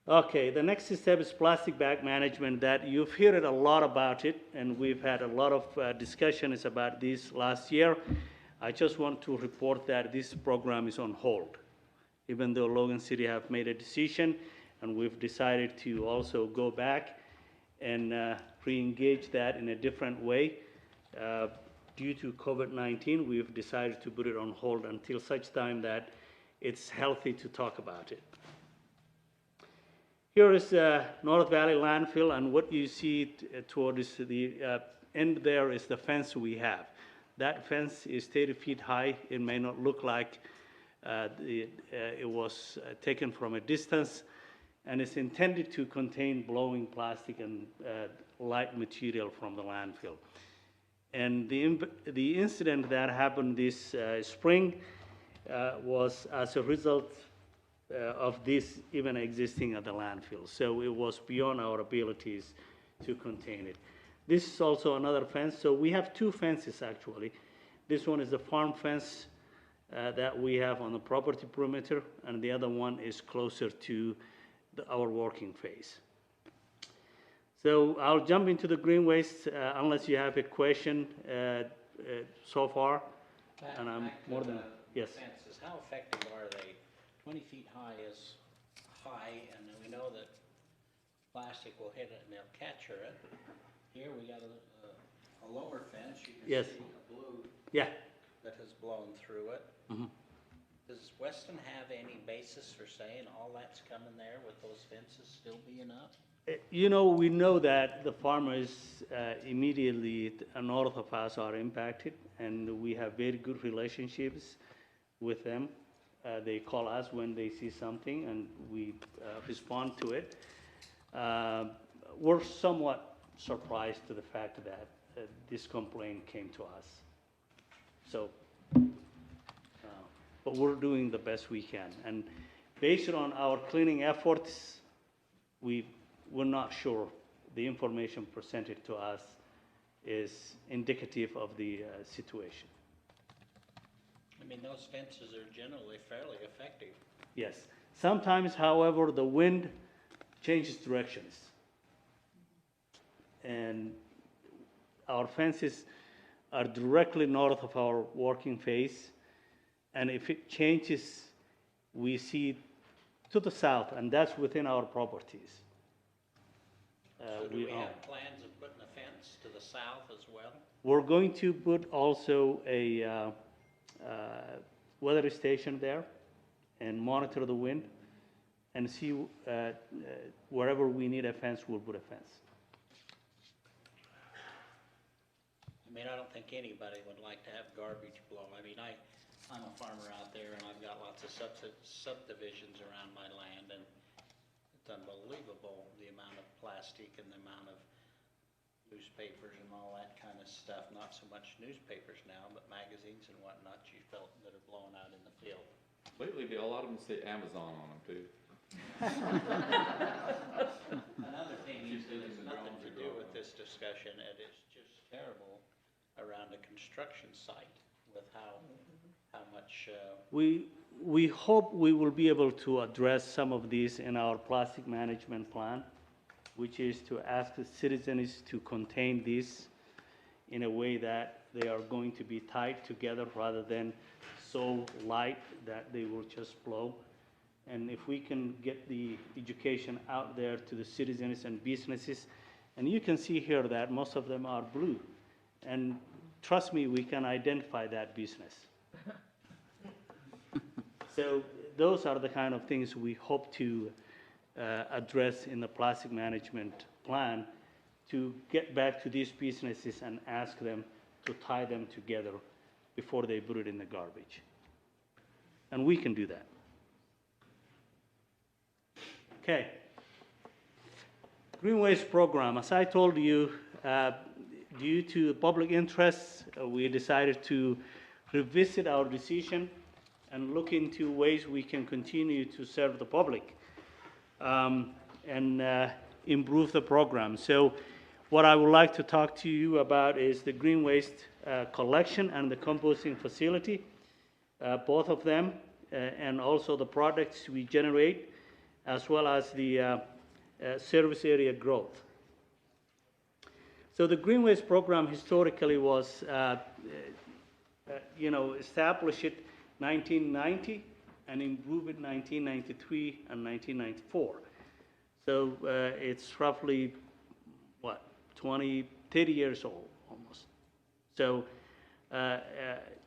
Okay, the next step is plastic bag management. That you've heard a lot about it, and we've had a lot of discussions about this last year. I just want to report that this program is on hold, even though Logan City have made a decision, and we've decided to also go back and re-engage that in a different way. Due to COVID-19, we've decided to put it on hold until such time that it's healthy to talk about it. Here is North Valley Landfill, and what you see towards the end there is the fence we have. That fence is 30 feet high. It may not look like it was taken from a distance, and it's intended to contain blowing plastic and light material from the landfill. And the incident that happened this spring was as a result of this even existing at the landfill. So it was beyond our abilities to contain it. This is also another fence. So we have two fences actually. This one is the farm fence that we have on the property perimeter, and the other one is closer to our working phase. So I'll jump into the green waste unless you have a question so far. And I'm more than, yes. Fences, how effective are they? 20 feet high is high, and we know that plastic will hit it and they'll capture it. Here we got a lower fence. You can Yes. see a blue Yeah. that has blown through it. Mm-hmm. Does Weston have any basis for saying all that's coming there with those fences still being up? You know, we know that the farmers immediately north of us are impacted, and we have very good relationships with them. They call us when they see something, and we respond to it. We're somewhat surprised to the fact that this complaint came to us. So, but we're doing the best we can. And based on our cleaning efforts, we we're not sure the information presented to us is indicative of the situation. I mean, those fences are generally fairly effective. Yes. Sometimes, however, the wind changes directions. And our fences are directly north of our working face. And if it changes, we see to the south, and that's within our properties. So do we have plans of putting a fence to the south as well? We're going to put also a weather station there and monitor the wind and see wherever we need a fence, we'll put a fence. I mean, I don't think anybody would like to have garbage blow. I mean, I'm a farmer out there and I've got lots of subdivisions around my land, and it's unbelievable the amount of plastic and the amount of newspapers and all that kind of stuff. Not so much newspapers now, but magazines and whatnot you felt that are blown out in the field. Lately, a lot of them say Amazon on them too. Another thing is that has nothing to do with this discussion, it is just terrible around a construction site with how much. We hope we will be able to address some of these in our plastic management plan, which is to ask the citizens to contain these in a way that they are going to be tied together rather than so light that they will just blow. And if we can get the education out there to the citizens and businesses, and you can see here that most of them are blue. And trust me, we can identify that business. So those are the kind of things we hope to address in the plastic management plan, to get back to these businesses and ask them to tie them together before they put it in the garbage. And we can do that. Okay. Green Waste Program, as I told you, due to public interest, we decided to revisit our decision and look into ways we can continue to serve the public and improve the program. So what I would like to talk to you about is the green waste collection and the composting facility, both of them, and also the products we generate, as well as the service area growth. So the Green Waste Program historically was, established in 1990 and improved in 1993 and 1994. So it's roughly, 30 years old almost. So,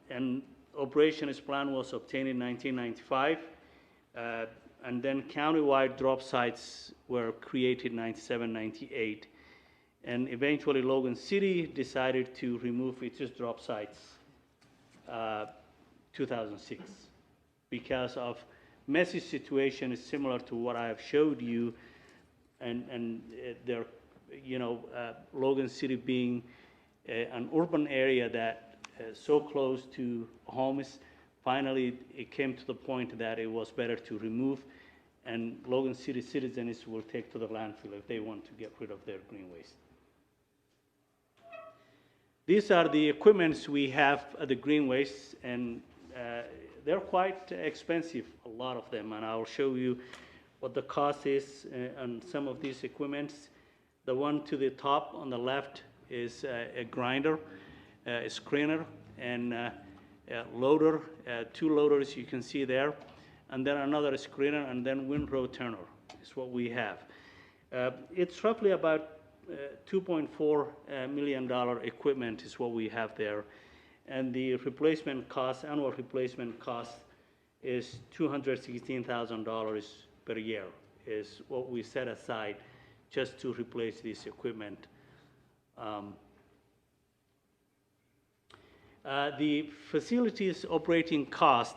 and operations plan was obtained in 1995. And then countywide drop sites were created in 97, 98. And eventually Logan City decided to remove its drop sites 2006 because of messy situation is similar to what I have showed you, and there, Logan City being an urban area that so close to homes. Finally, it came to the point that it was better to remove, and Logan City citizens will take to the landfill if they want to get rid of their green waste. These are the equipments we have at the green waste, and they're quite expensive, a lot of them, and I'll show you what the cost is on some of these equipments. The one to the top on the left is a grinder, a screener, and loader, 2 loaders you can see there, and then another screener, and then windrow turner is what we have. It's roughly about $2.4 million equipment is what we have there, and the replacement cost, annual replacement cost, is $216,000 per year is what we set aside just to replace this equipment. The facility's operating cost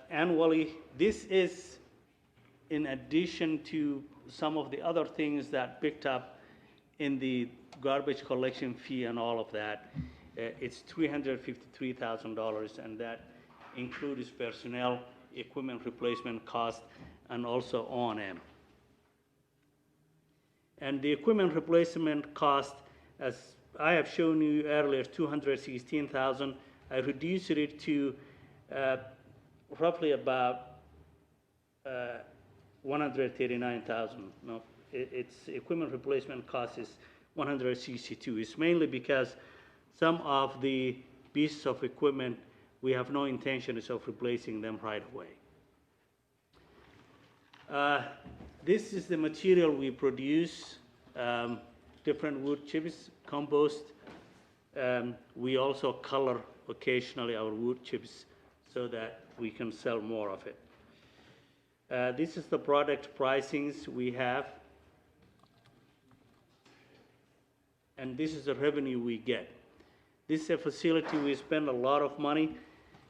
annually, this is in addition to some of the other things that picked up in the garbage collection fee and all of that. It's $353,000, and that includes personnel, equipment replacement cost, and also O&M. And the equipment replacement cost, as I have shown you earlier, $216,000. I reduced it to roughly about $139,000. No, its equipment replacement cost is $162. It's mainly because some of the pieces of equipment, we have no intentions of replacing them right away. This is the material we produce, different wood chips, compost. We also color occasionally our wood chips so that we can sell more of it. This is the product pricings we have. And this is the revenue we get. This is a facility we spend a lot of money,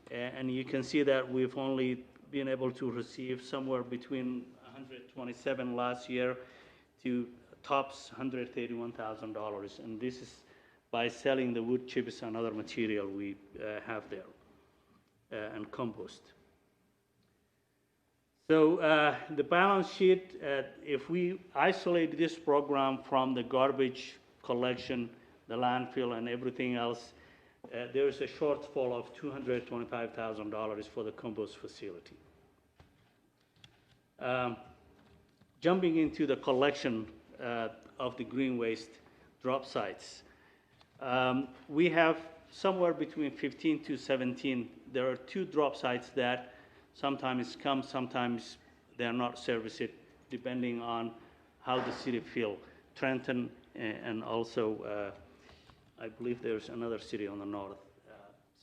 and you can see that we've only been able to receive somewhere between 127 last year to tops $131,000, and this is by selling the wood chips and other material we have there, and compost. So the balance sheet, if we isolate this program from the garbage collection, the landfill, and everything else, there is a shortfall of $225,000 for the compost facility. Jumping into the collection of the green waste drop sites. We have somewhere between 15 to 17. There are 2 drop sites that sometimes come, sometimes they are not serviced, depending on how the city feel. Trenton and also, I believe there's another city on the north.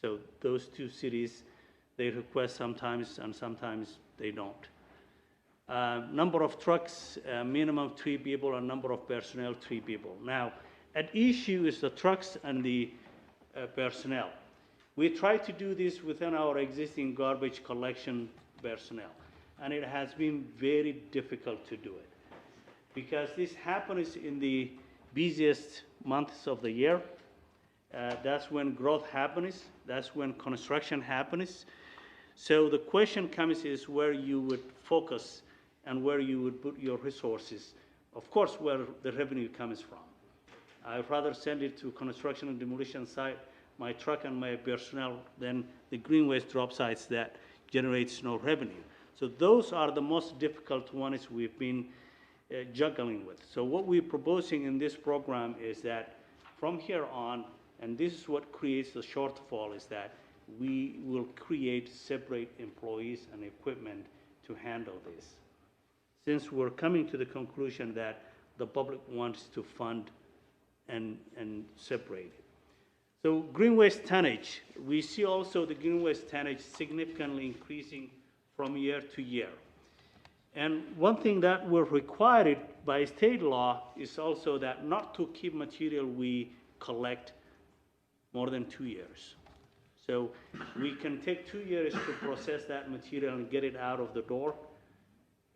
So those 2 cities, they request sometimes and sometimes they don't. Number of trucks, minimum 3 people, and number of personnel, 3 people. Now, at issue is the trucks and the personnel. We try to do this within our existing garbage collection personnel, and it has been very difficult to do it because this happens in the busiest months of the year. That's when growth happens. That's when construction happens. So the question comes is where you would focus and where you would put your resources. Of course, where the revenue comes from. I'd rather send it to construction and demolition site, my truck and my personnel, than the green waste drop sites that generates no revenue. So those are the most difficult ones we've been juggling with. So what we're proposing in this program is that from here on, and this is what creates the shortfall, is that we will create separate employees and equipment to handle this. Since we're coming to the conclusion that the public wants to fund and separate it. So green waste tonnage, we see also the green waste tonnage significantly increasing from year to year. And one thing that we're required by state law is also that not to keep material we collect more than 2 years. So we can take 2 years to process that material and get it out of the door.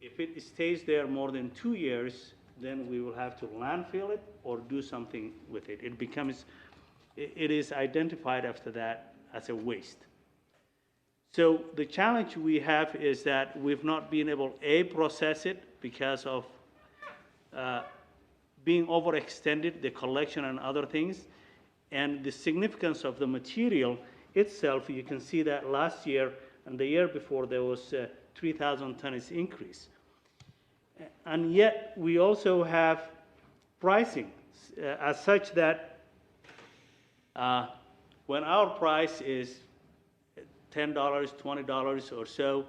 If it stays there more than 2 years, then we will have to landfill it or do something with it. It is identified after that as a waste. So the challenge we have is that we've not been able to process it because of being overextended, the collection and other things, and the significance of the material itself. You can see that last year and the year before there was 3,000 tons increase. And yet we also have pricing as such that when our price is $10, $20 or so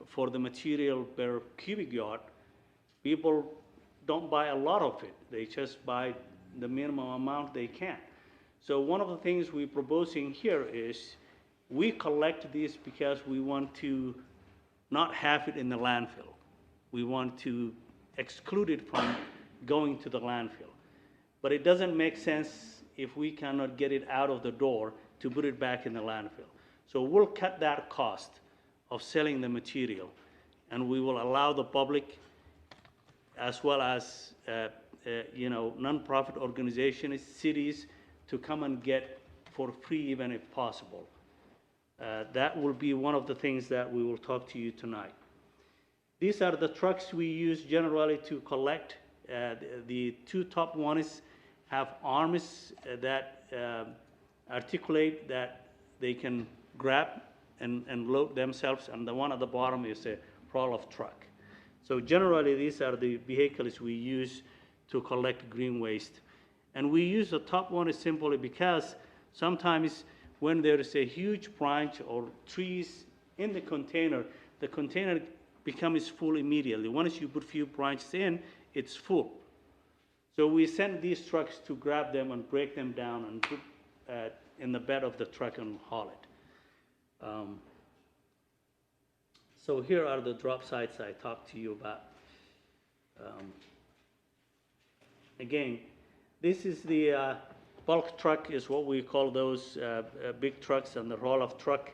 for the material per cubic yard, people don't buy a lot of it. They just buy the minimum amount they can. So one of the things we're proposing here is we collect this because we want to not have it in the landfill. We want to exclude it from going to the landfill. But it doesn't make sense if we cannot get it out of the door to put it back in the landfill. So we'll cut that cost of selling the material, and we will allow the public as well as nonprofit organizations, cities, to come and get for free even if possible. That will be one of the things that we will talk to you tonight. These are the trucks we use generally to collect The two top ones have arms that articulate that they can grab and load themselves, and the one at the bottom is a roll-off truck. So generally, these are the vehicles we use to collect green waste. And we use the top one simply because sometimes when there is a huge branch or trees in the container becomes full immediately. Once you put few branches in, it's full. So we send these trucks to grab them and break them down and put in the bed of the truck and haul it. So here are the drop sites I talked to you about. Again, this is the bulk truck, is what we call those big trucks, and the roll-off truck.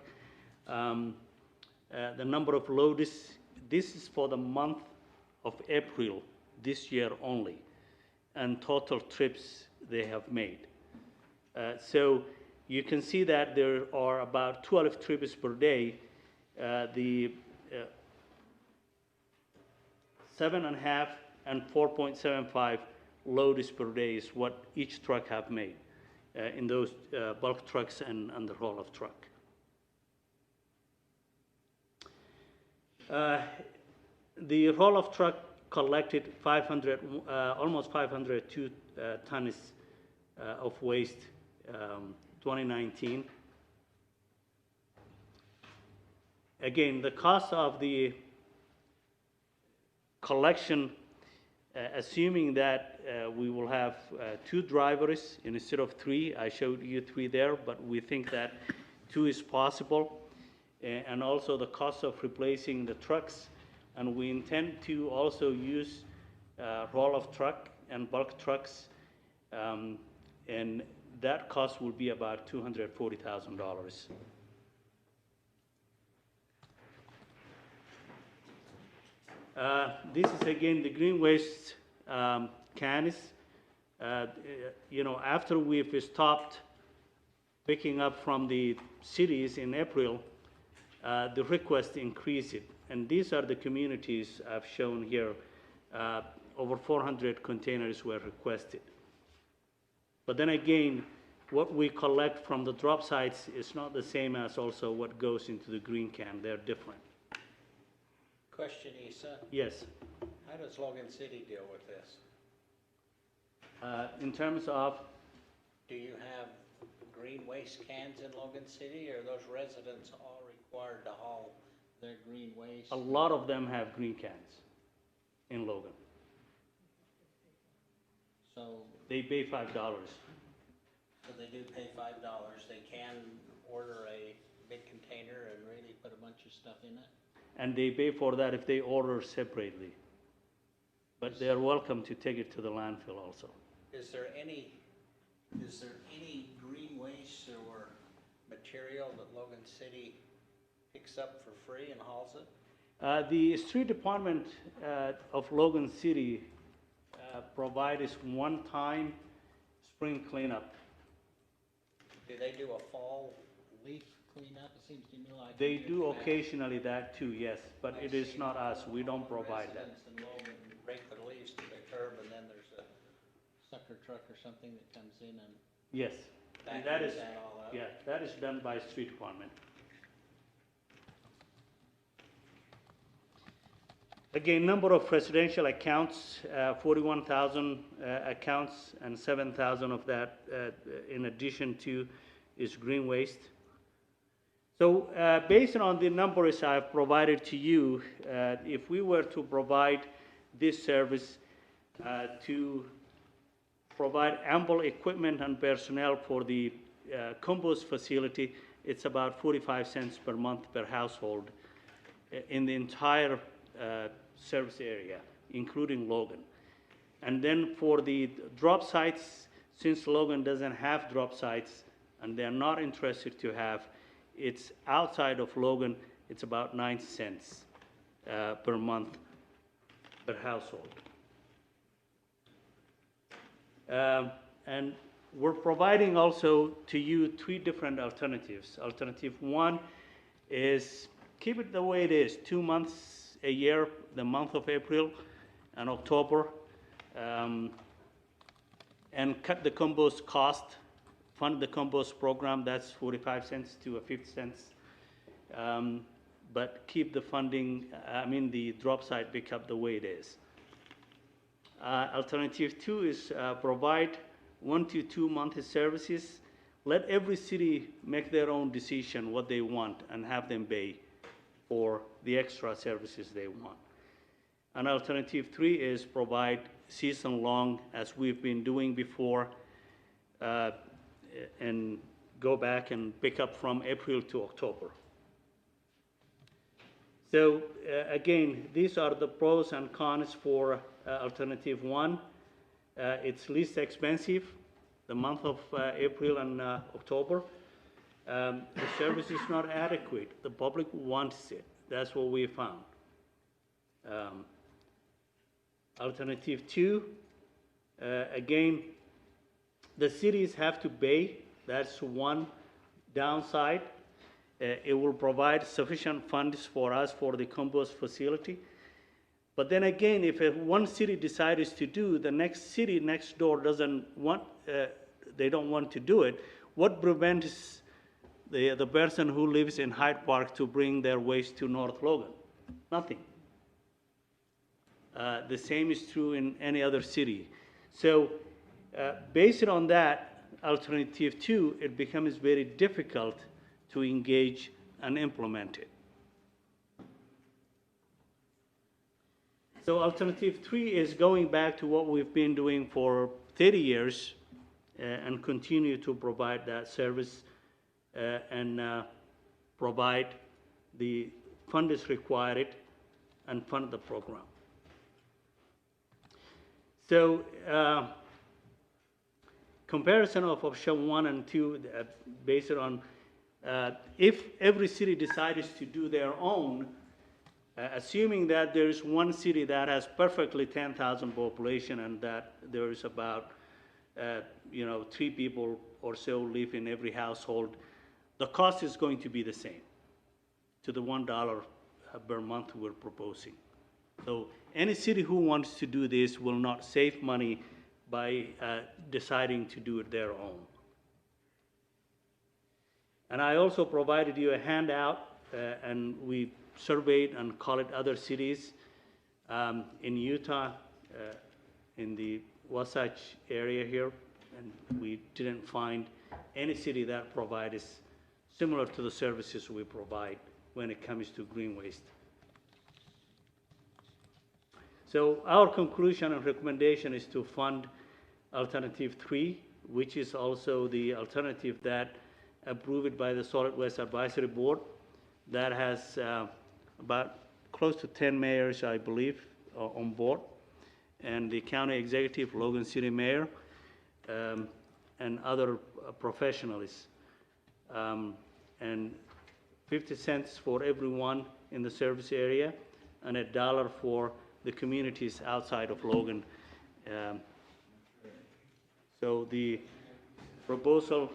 The number of loads, this is for the month of April this year only, and total trips they have made. So you can see that there are about 12 trips per day. The 7.5 and 4.75 loads per day is what each truck have made in those bulk trucks and the roll-off truck. The roll-off truck collected almost 502 tons of waste 2019. Again, the cost of the collection, assuming that we will have 2 drivers instead of 3, I showed you 3 there, but we think that 2 is possible, and also the cost of replacing the trucks, and we intend to also use roll-off truck and bulk trucks, and that cost will be about $240,000. This is again the green waste cans. You know, after we've stopped picking up from the cities in April, the request increased, and these are the communities I've shown here. Over 400 containers were requested. But then again, what we collect from the drop sites is not the same as also what goes into the green can. They're different. Question, Isa. Yes. How does Logan City deal with this? In terms of, Do you have green waste cans in Logan City, or are those residents all required to haul their green waste? a lot of them have green cans in Logan. So, They pay $5. so they do pay $5. They can order a big container and really put a bunch of stuff in it? And they pay for that if they order separately. But they're welcome to take it to the landfill also. Is there any green waste or material that Logan City picks up for free and hauls it? The street department of Logan City provides one-time spring cleanup. Do they do a fall leaf cleanup? It seems to me like. They do occasionally that too, yes, but it is not us. We don't provide that. Residents in Logan rake the leaves to the curb, and then there's a sucker truck or something that comes in and Yes, and that is, vacuums that all up. yeah, that is done by street department. Again, number of residential accounts, 41,000 accounts, and 7,000 of that, in addition to, is green waste. So based on the numbers I've provided to you, if we were to provide this service to provide ample equipment and personnel for the compost facility, it's about 45 cents per month per household in the entire service area, including Logan. And then for the drop sites, since Logan doesn't have drop sites and they're not interested to have, it's outside of Logan, it's about 9 cents per month per household. And we're providing also to you 3 different alternatives. Alternative 1 is keep it the way it is, 2 months a year, the month of April and October. and cut the compost cost, fund the compost program, that's 45 cents to 50 cents. But keep the funding, the drop site pickup the way it is. Alternative 2 is provide 1 to 2 monthly services. Let every city make their own decision what they want and have them pay for the extra services they want. And alternative 3 is provide season-long, as we've been doing before, and go back and pick up from April to October. So again, these are the pros and cons for alternative 1. It's least expensive, the month of April and October. The service is not adequate. The public wants it. That's what we found. Alternative 2, again, the cities have to pay. That's one downside. It will provide sufficient funds for us for the compost facility. But then again, if one city decides to do, the next city next door doesn't want, they don't want to do it, what prevents the person who lives in Hyde Park to bring their waste to North Logan? Nothing. The same is true in any other city. So based on that, alternative 2, it becomes very difficult to engage and implement it. So alternative 3 is going back to what we've been doing for 30 years and continue to provide that service and provide the funds required and fund the program. So comparison of option 1 and 2 based on if every city decides to do their own, assuming that there is one city that has perfectly 10,000 population and that there is about 3 people or so live in every household, the cost is going to be the same to the $1 per month we're proposing. So any city who wants to do this will not save money by deciding to do it their own. And I also provided you a handout, and we surveyed and called other cities in Utah, in the Wasatch area here, and we didn't find any city that provides similar to the services we provide when it comes to green waste. So our conclusion and recommendation is to fund alternative 3, which is also the alternative that approved by the Solid Waste Advisory Board that has about close to 10 mayors, I believe, on board, and the county executive, Logan City Mayor, and other professionals. And 50 cents for everyone in the service area and $1 for the communities outside of Logan. So the proposal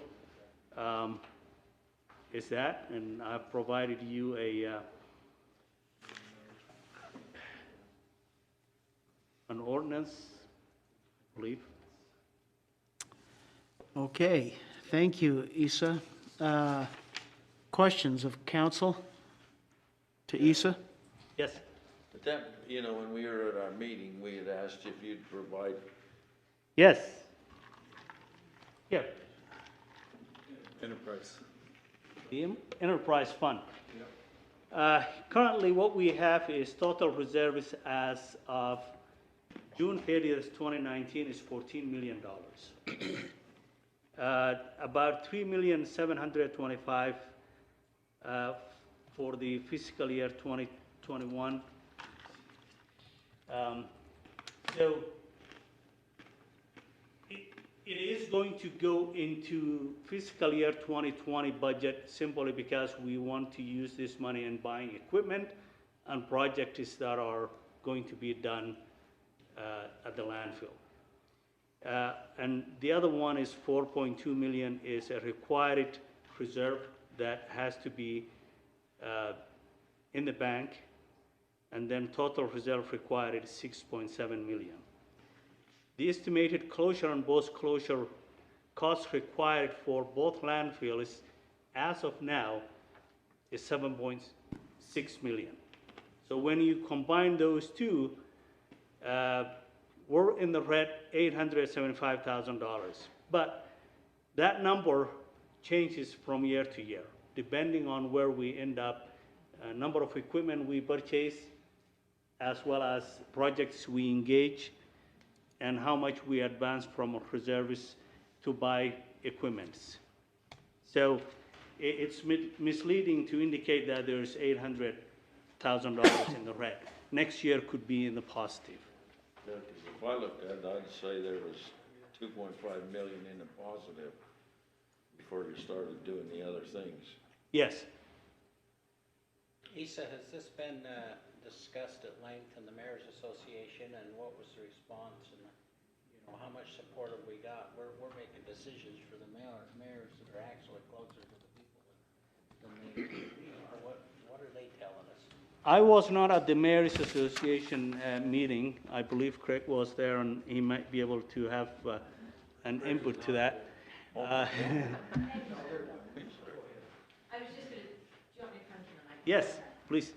is that, and I've provided you an ordinance, I believe. Okay, thank you, Isa. Questions of council to Isa? Yes. But that, when we were at our meeting, we had asked if you'd provide. Yes. Yeah. Enterprise. The enterprise fund. Currently, what we have is total reserves as of June 30th, 2019 is $14 million. About $3,725,000 for the fiscal year 2021. So it is going to go into fiscal year 2020 budget simply because we want to use this money in buying equipment and projects that are going to be done at the landfill. And the other one is 4.2 million is a required reserve that has to be in the bank, and then total reserve required is 6.7 million. The estimated closure and post-closure costs required for both landfills as of now is $7.6 million. So when you combine those two, we're in the red $875,000. But that number changes from year to year, depending on where we end up, number of equipment we purchase, as well as projects we engage, and how much we advance from our reserves to buy equipments. So it's misleading to indicate that there's $800,000 in the red. Next year could be in the positive. Yeah, 'cause if I looked at it, I'd say there was 2.5 million in the positive before you started doing the other things. Yes. Isa, has this been discussed at length in the Mayor's Association, and what was the response, and how much support have we got? We're making decisions for the mayors that are actually closer to the people than they are. What are they telling us? I was not at the Mayor's Association meeting. I believe Craig was there, and he might be able to have an input to that. I was just gonna, do you want me to come to the mic? Yes, please.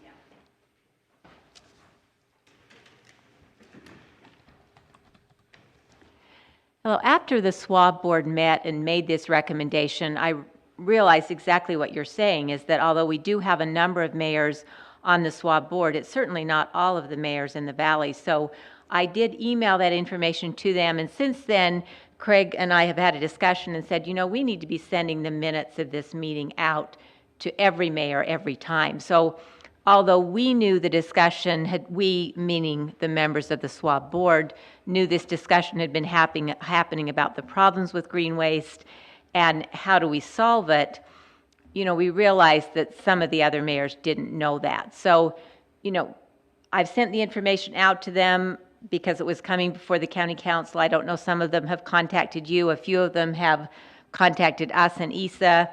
Well, after the SWAB board met and made this recommendation, I realized exactly what you're saying, is that although we do have a number of mayors on the SWAB board, it's certainly not all of the mayors in the valley. So I did email that information to them, and since then, Craig and I have had a discussion and said, we need to be sending the minutes of this meeting out to every mayor every time. So although we knew the discussion, we, meaning the members of the SWAB board, knew this discussion had been happening about the problems with green waste and how do we solve it, we realized that some of the other mayors didn't know that. So, I've sent the information out to them because it was coming before the county council. I don't know, some of them have contacted you. A few of them have contacted us and Isa.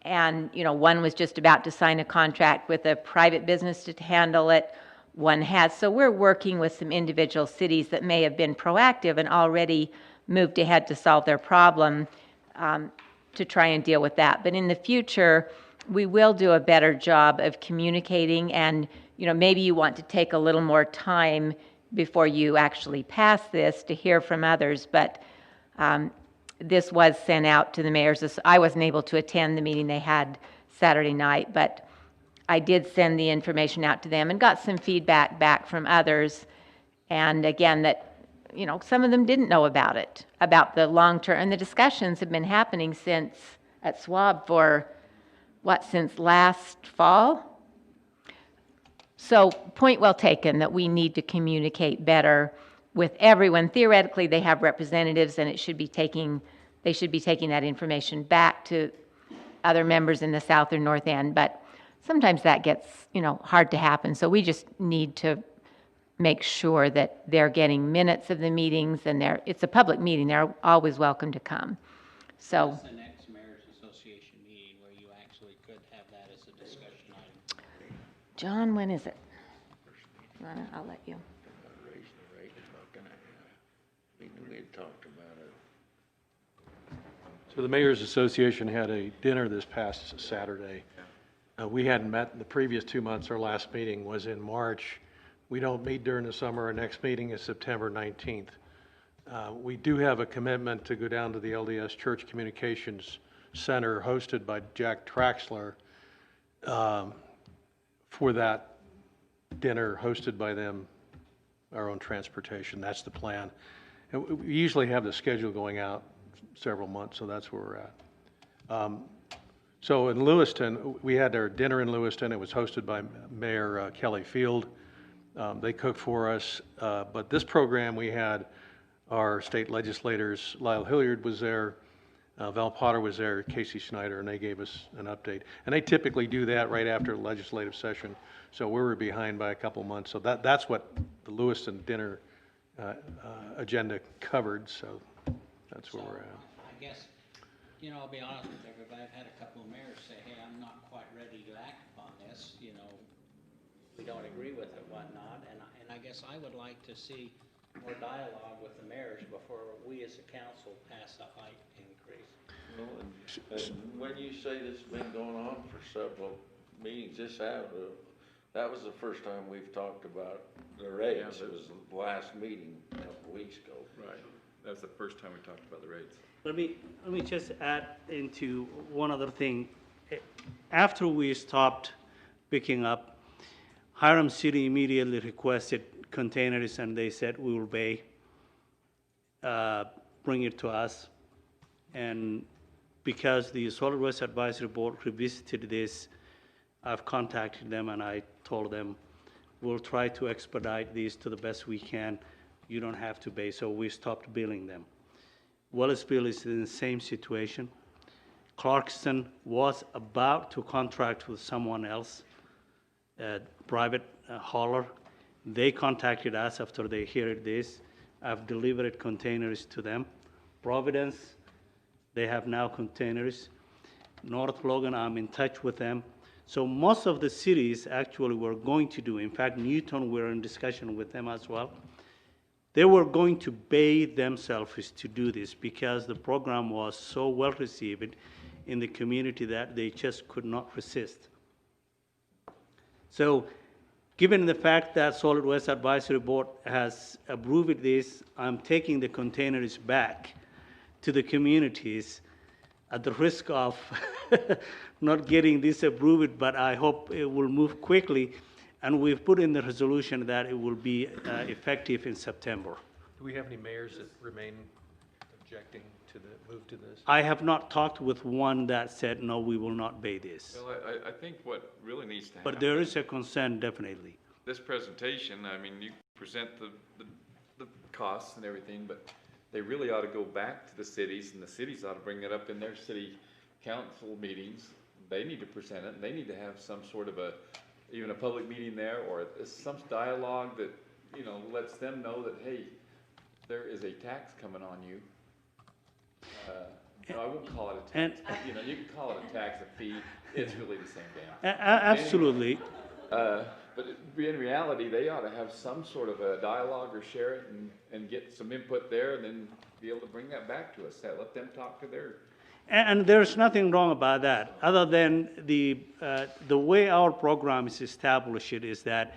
And, one was just about to sign a contract with a private business to handle it. One has. So we're working with some individual cities that may have been proactive and already moved ahead to solve their problem to try and deal with that. But in the future, we will do a better job of communicating, and, maybe you want to take a little more time before you actually pass this to hear from others. But this was sent out to the mayors. I wasn't able to attend the meeting they had Saturday night, but I did send the information out to them and got some feedback back from others. And again, that, some of them didn't know about it, about the long term. And the discussions have been happening at SWAB for, since last fall? So point well taken that we need to communicate better with everyone. Theoretically, they have representatives, and they should be taking that information back to other members in the south or north end. But sometimes that gets, hard to happen. So we just need to make sure that they're getting minutes of the meetings, and it's a public meeting. They're always welcome to come. So. What's the next Mayor's Association meeting where you actually could have that as a discussion item? John, when is it? I'll let you. Raising the rate, not gonna, we had talked about it. So the Mayor's Association had a dinner this past Saturday. We hadn't met in the previous 2 months. Our last meeting was in March. We don't meet during the summer. Our next meeting is September 19th. We do have a commitment to go down to the LDS Church Communications Center hosted by Jack Traxler for that dinner hosted by them, our own transportation. That's the plan. And we usually have the schedule going out several months, so that's where we're at. So in Lewiston, we had our dinner in Lewiston. It was hosted by Mayor Kelly Field. They cooked for us. But this program, we had our state legislators. Lyle Hilliard was there. Val Potter was there, Casey Snyder, and they gave us an update. And they typically do that right after the legislative session. So we were behind by a couple months. So that's what the Lewiston dinner agenda covered. So that's where we're at. I guess, I'll be honest with everybody. I've had a couple of mayors say, hey, I'm not quite ready to act upon this. We don't agree with it, whatnot. And I guess I would like to see more dialogue with the mayors before as a council pass a height increase. Well, and when you say this has been going on for several meetings, that was the first time we've talked about the rates. It was the last meeting a couple weeks ago. Right. That was the first time we talked about the rates. Let me just add into one other thing. After we stopped picking up, Hiram City immediately requested containers, and they said we will pay, bring it to us. And because the Solid Waste Advisory Board revisited this, I've contacted them and I told them, we'll try to expedite these to the best we can. You don't have to pay, so we stopped billing them. Wellsville is in the same situation. Clarkston was about to contract with someone else, a private hauler. They contacted us after they heard this. I've delivered containers to them. Providence, they have now containers. North Logan, I'm in touch with them. So most of the cities actually were going to do, in fact, Newton, we're in discussion with them as well. They were going to pay themselves to do this because the program was so well received in the community that they just could not resist. So given the fact that Solid Waste Advisory Board has approved this, I'm taking the containers back to the communities at the risk of not getting this approved, but I hope it will move quickly. And we've put in the resolution that it will be effective in September. Do we have any mayors that remain objecting to the move to this? I have not talked with one that said, no, we will not pay this. Well, I think what really needs to happen. But there is a concern, definitely. This presentation, I mean, you present the costs and everything, but they really ought to go back to the cities, and the cities ought to bring it up in their city council meetings. They need to present it, and they need to have some sort of even a public meeting there, or some dialogue that, lets them know that, hey, there is a tax coming on you. I won't call it a tax, but, you can call it a tax, a fee, it's really the same thing. Absolutely. But in reality, they ought to have some sort of a dialogue or share it and get some input there, and then be able to bring that back to us. Let them talk to their. And there's nothing wrong about that, other than the way our program is established is that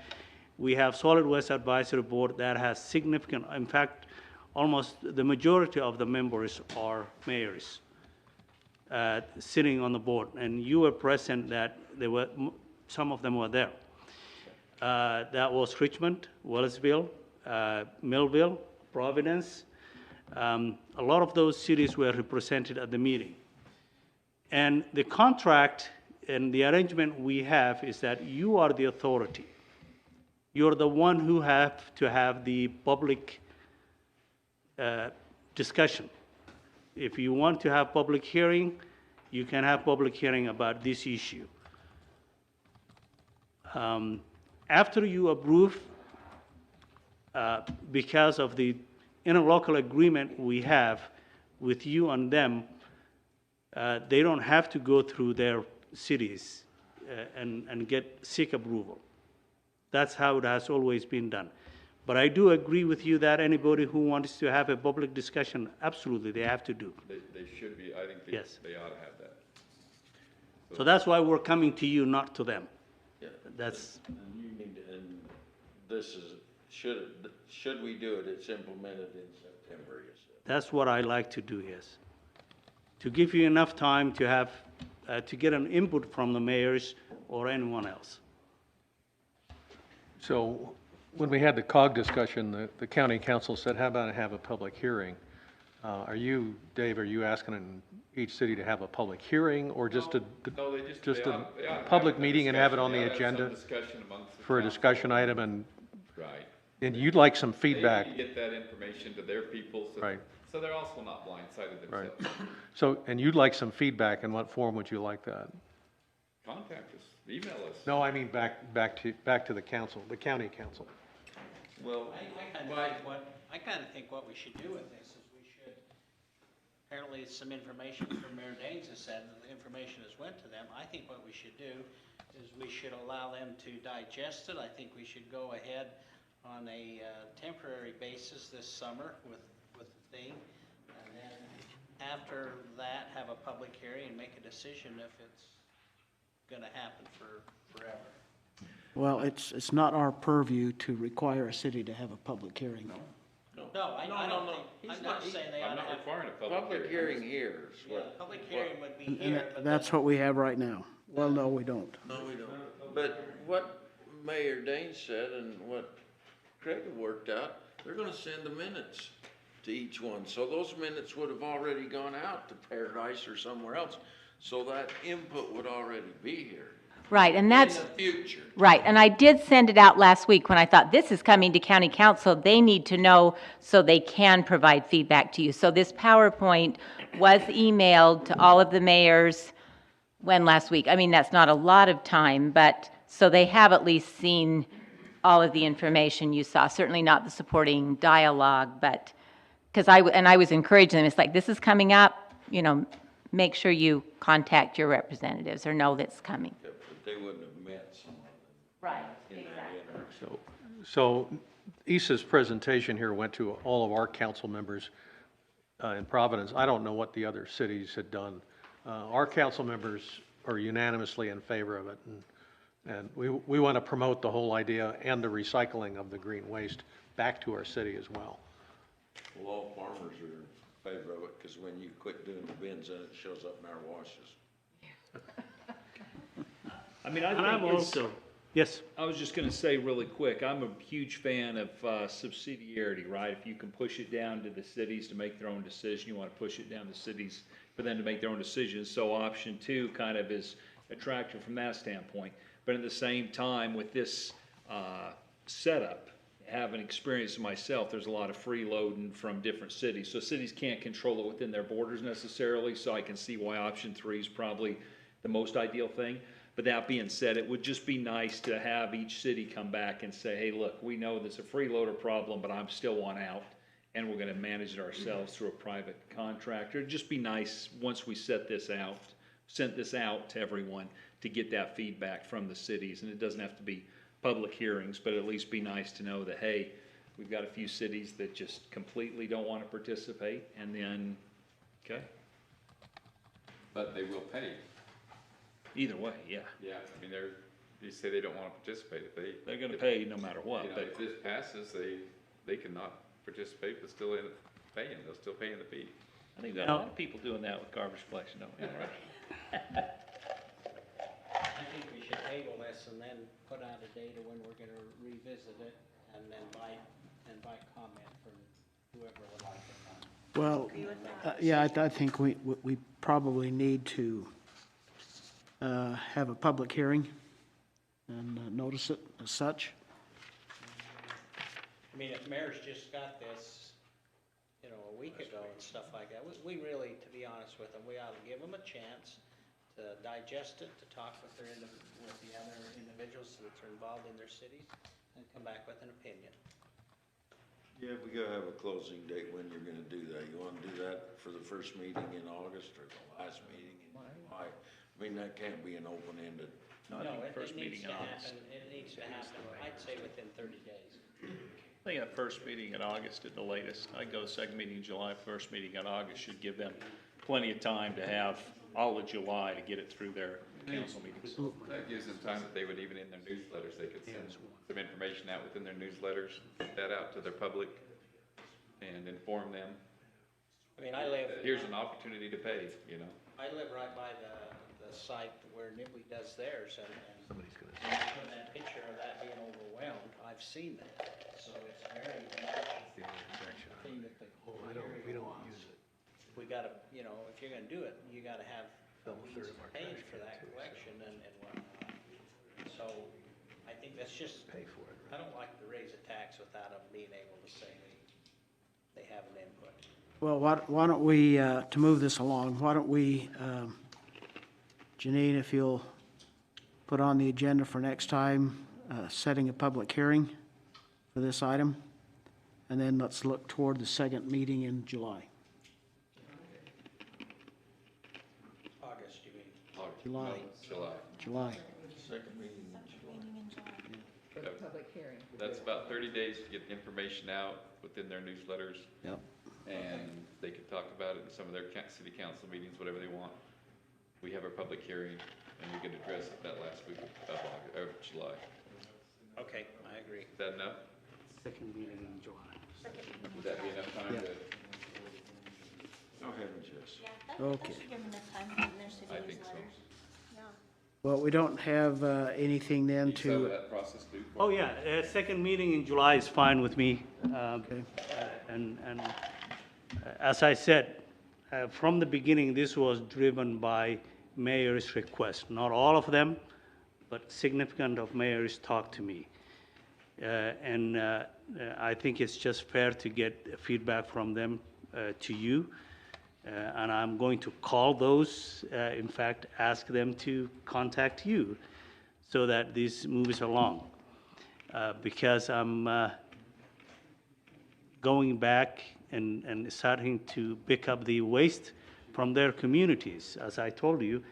we have Solid Waste Advisory Board that has significant, in fact, almost the majority of the members are mayors sitting on the board, and you were present that some of them were there. That was Richmond, Wellsville, Millville, Providence. A lot of those cities were represented at the meeting. And the contract and the arrangement we have is that you are the authority. You're the one who have to have the public discussion. If you want to have public hearing, you can have public hearing about this issue. After you approve, because of the interlocal agreement we have with you and them, they don't have to go through their cities and seek approval. That's how it has always been done. But I do agree with you that anybody who wants to have a public discussion, absolutely, they have to do. They should be, I think they ought to have that. So that's why we're coming to you, not to them. Yeah. That's. And you need to, and this is, should we do it, it's implemented in September, you said. That's what I like to do, yes. To give you enough time to have, to get an input from the mayors or anyone else. So when we had the COG discussion, the county council said, how about I have a public hearing? Dave, are you asking each city to have a public hearing or just a public meeting and have it on the agenda for a discussion item? And right. And you'd like some feedback. They need to get that information to their people, so they're also not blindsided themselves. Right. So, and you'd like some feedback. In what form would you like that? Contact us, email us. No, I mean back to the council, the county council. Well, I kind of think what we should do with this is we should, apparently some information from Mayor Daines has said, and the information has went to them. I think what we should do is we should allow them to digest it. I think we should go ahead on a temporary basis this summer with the thing. after that, have a public hearing and make a decision if it's gonna happen forever. Well, it's not our purview to require a city to have a public hearing. No, I don't think, I'm not saying they ought I'm to not have. requiring a Public hearing here is Yeah, what. public hearing would be And here, but that's what we have right now. Well, no, we don't. No, we don't. But what Mayor Dane said and what Craig worked out, they're gonna send the minutes to each one. So those minutes would have already gone out to Paradise or somewhere else. So that input would already be here. Right, and that's, In the future. right, and I did send it out last week when I thought, this is coming to county council, they need to know so they can provide feedback to you. So this PowerPoint was emailed to all of the mayors, when last week? I mean, that's not a lot of time, but, so they have at least seen all of the information you saw, certainly not the supporting dialogue, but, because I was encouraging them, it's like, this is coming up, you know, make sure you contact your representatives or know that's coming. But they wouldn't have met someone. Right, in that interim. So Issa's presentation here went to all of our council members in Providence. I don't know what the other cities had done. Our council members are unanimously in favor of it, and we want to promote the whole idea and the recycling of the green waste back to our city as well. Well, all farmers are in favor of it, because when you quit doing the bins, then it shows up in our washes. I mean, I And think I'm also, yes. I was just gonna say really quick, I'm a huge fan of subsidiarity, right? If you can push it down to the cities to make their own decision, you wanna push it down to cities for them to make their own decisions. So option two kind of is attractive from that standpoint. But at the same time, with this setup, having experience myself, there's a lot of freeloading from different cities. So cities can't control it within their borders necessarily, so I can see why option three is probably the most ideal thing. But that being said, it would just be nice to have each city come back and say, hey, look, we know there's a freeloader problem, but I'm still one out, and we're gonna manage it ourselves through a private contractor. It'd just be nice, once we sent this out to everyone, to get that feedback from the cities. And it doesn't have to be public hearings, but at least be nice to know that, hey, we've got a few cities that just completely don't wanna participate, and then, okay, But they will pay. either way, yeah. Yeah, I mean, they say they don't want to participate if they. They're gonna pay no matter what, You know, but if this passes, they cannot participate, but still in paying, they'll still pay in the fee. I think there are a lot of people doing that with garbage collection, don't we? I think we should table this and then put out a date of when we're gonna revisit it, and then invite comment from whoever would like to come. Well, yeah, I think we probably need to have a public hearing and notice it as such. I mean, if mayor's just got this, you know, a week ago and stuff like that, we really, to be honest with them, we ought to give them a chance to digest it, to talk with the other individuals that are involved in their cities, and come back with an opinion. Yeah, we gotta have a closing date when you're gonna do that. You wanna do that for the first meeting in August or the last meeting in July? I mean, that can't be an open-ended. No, it needs to happen, it needs to happen, I'd say within 30 days. I think that first meeting in August at the latest, I'd go second meeting in July, first meeting in August should give them plenty of time to have all of July to get it through their council meetings. That gives them time that they would, even in their newsletters, they could send some information out within their newsletters, put that out to their public and inform them. I mean, I live. Here's an opportunity to pay, you know. I live right by the site where Nibley does theirs, and somebody's gonna put that picture of that being overwhelmed, I've seen that, so it's very much a thing that the we don't use it. We gotta, you know, if you're gonna do it, you gotta have paying for that collection and whatnot. So, I think that's just, pay for it. I don't like to raise a tax without them being able to say they have an input. Well, why don't we, to move this along, why don't we, Janine, if you'll put on the agenda for next time, setting a public hearing for this item, and then let's look toward the second meeting in July. August, you mean? July. Second meeting in July. For the public hearing. That's about 30 days to get the information out within their newsletters. Yep. And they can talk about it in to some of their city council meetings, whatever they want. We have our public hearing, and we can address it that last week of July. Okay, I agree. Is that enough? Second meeting in July. Would that be enough time Yeah. to? Go ahead and just. Okay. Give them enough time to nurse I think so. Yeah. Well, we don't have anything then So to, that process do? Oh, yeah, second meeting in July is fine with me. And as I said, from the beginning, this was driven by mayor's request. Not all of them, but significant of mayors talked to me. And I think it's just fair to get feedback from them to you. And I'm going to call those, in fact, ask them to contact you so that this moves along. Because I'm going back and starting to pick up the waste from their communities. As I told you,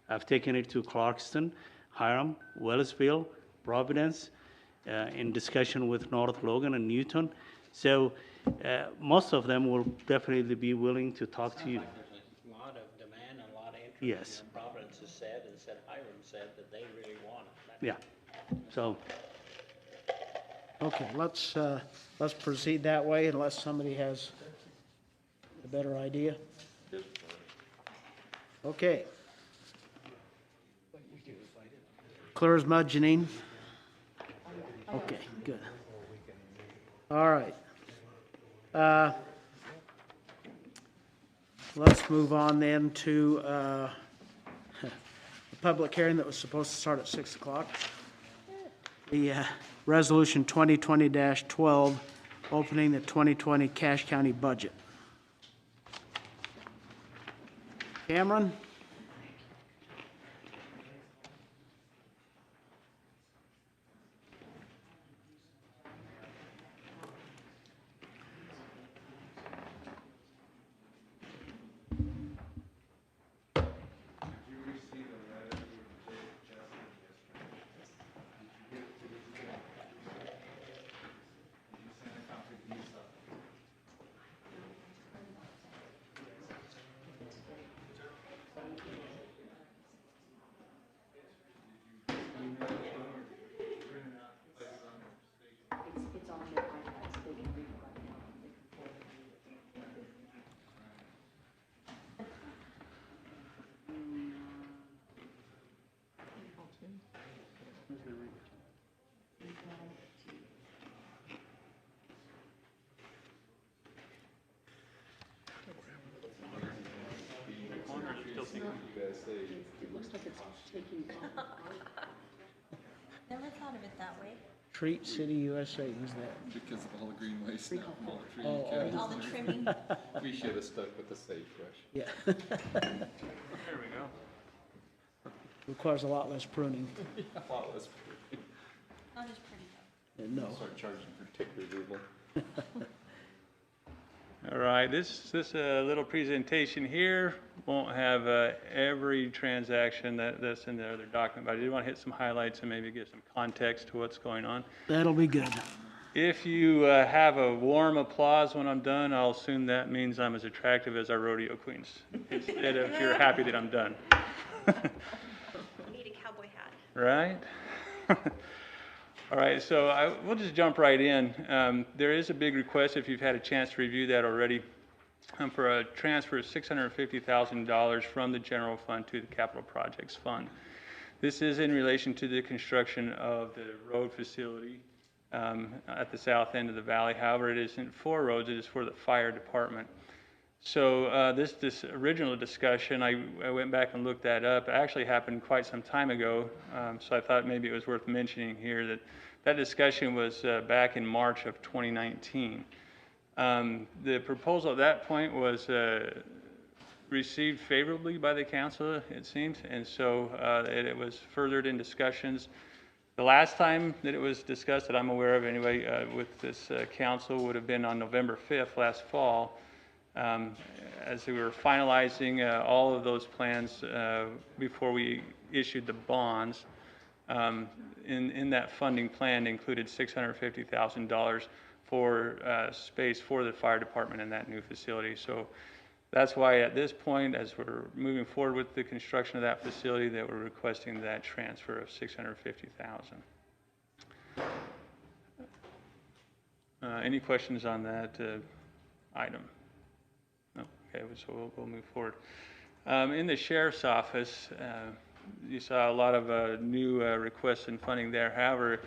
I've taken it to Clarkston, Hiram, Wellsville, Providence, in discussion with North Logan and Newton. So most of them will definitely be willing to talk to you. Like there's a lot of demand and a lot of interest. Yes. You know, Providence has said, and said Hiram said that they really want it. Yeah. So, okay, let's proceed that way unless somebody has a better idea. Okay. Clear as mud, Janine? Okay, good. All right. Let's move on then to the public hearing that was supposed to start at 6 o'clock. The Resolution 2020-12, opening the 2020 Cache County budget. Cameron? It looks like it's taking. Never thought of it that way. Treat City USA, who's that? Because of all the green waste now from all the tree Oh, cuttings. All the trimming. We should have stuck with the sagebrush. Yeah. There we go. Requires a lot less pruning. A lot less. Not as pretty though. No. Start charging for tick removal. All right, this little presentation here won't have every transaction that's in the other document, but I did want to hit some highlights and maybe give some context to what's going on. That'll be good. If you have a warm applause when I'm done, I'll assume that means I'm as attractive as our rodeo queens, instead of if you're happy that I'm done. Need a cowboy hat. Right? All right, so we'll just jump right in. There is a big request, if you've had a chance to review that already, for a transfer of $650,000 from the general fund to the capital projects fund. This is in relation to the construction of the road facility at the south end of the valley. However, it isn't for roads, it is for the fire department. So this original discussion, I went back and looked that up. It actually happened quite some time ago, so I thought maybe it was worth mentioning here that discussion was back in March of 2019. The proposal at that point was received favorably by the council, it seems, and so it was furthered in discussions. The last time that it was discussed, that I'm aware of anyway, with this council would have been on November 5th last fall. As we were finalizing all of those plans before we issued the bonds, in that funding plan included $650,000 for space for the fire department in that new facility. So That's why at this point, as we're moving forward with the construction of that facility, that we're requesting that transfer of $650,000. Any questions on that item? No? Okay, so we'll move forward. In the sheriff's office, you saw a lot of new requests and funding there. However,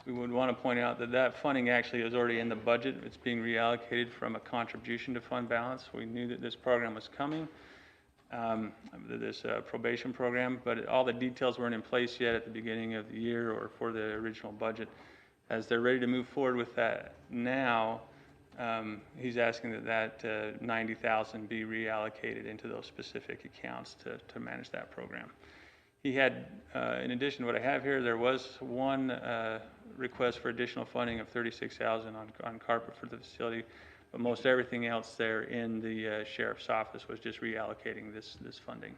we would want to point out that that funding actually is already in the budget. It's being reallocated from a contribution to fund balance. We knew that this program was coming, this probation program, but all the details weren't in place yet at the beginning of the year or for the original budget. As they're ready to move forward with that now, he's asking that $90,000 be reallocated into those specific accounts to manage that program. He had, in addition to what I have here, there was one request for additional funding of $36,000 on carpet for the facility, but most everything else there in the sheriff's office was just reallocating this funding.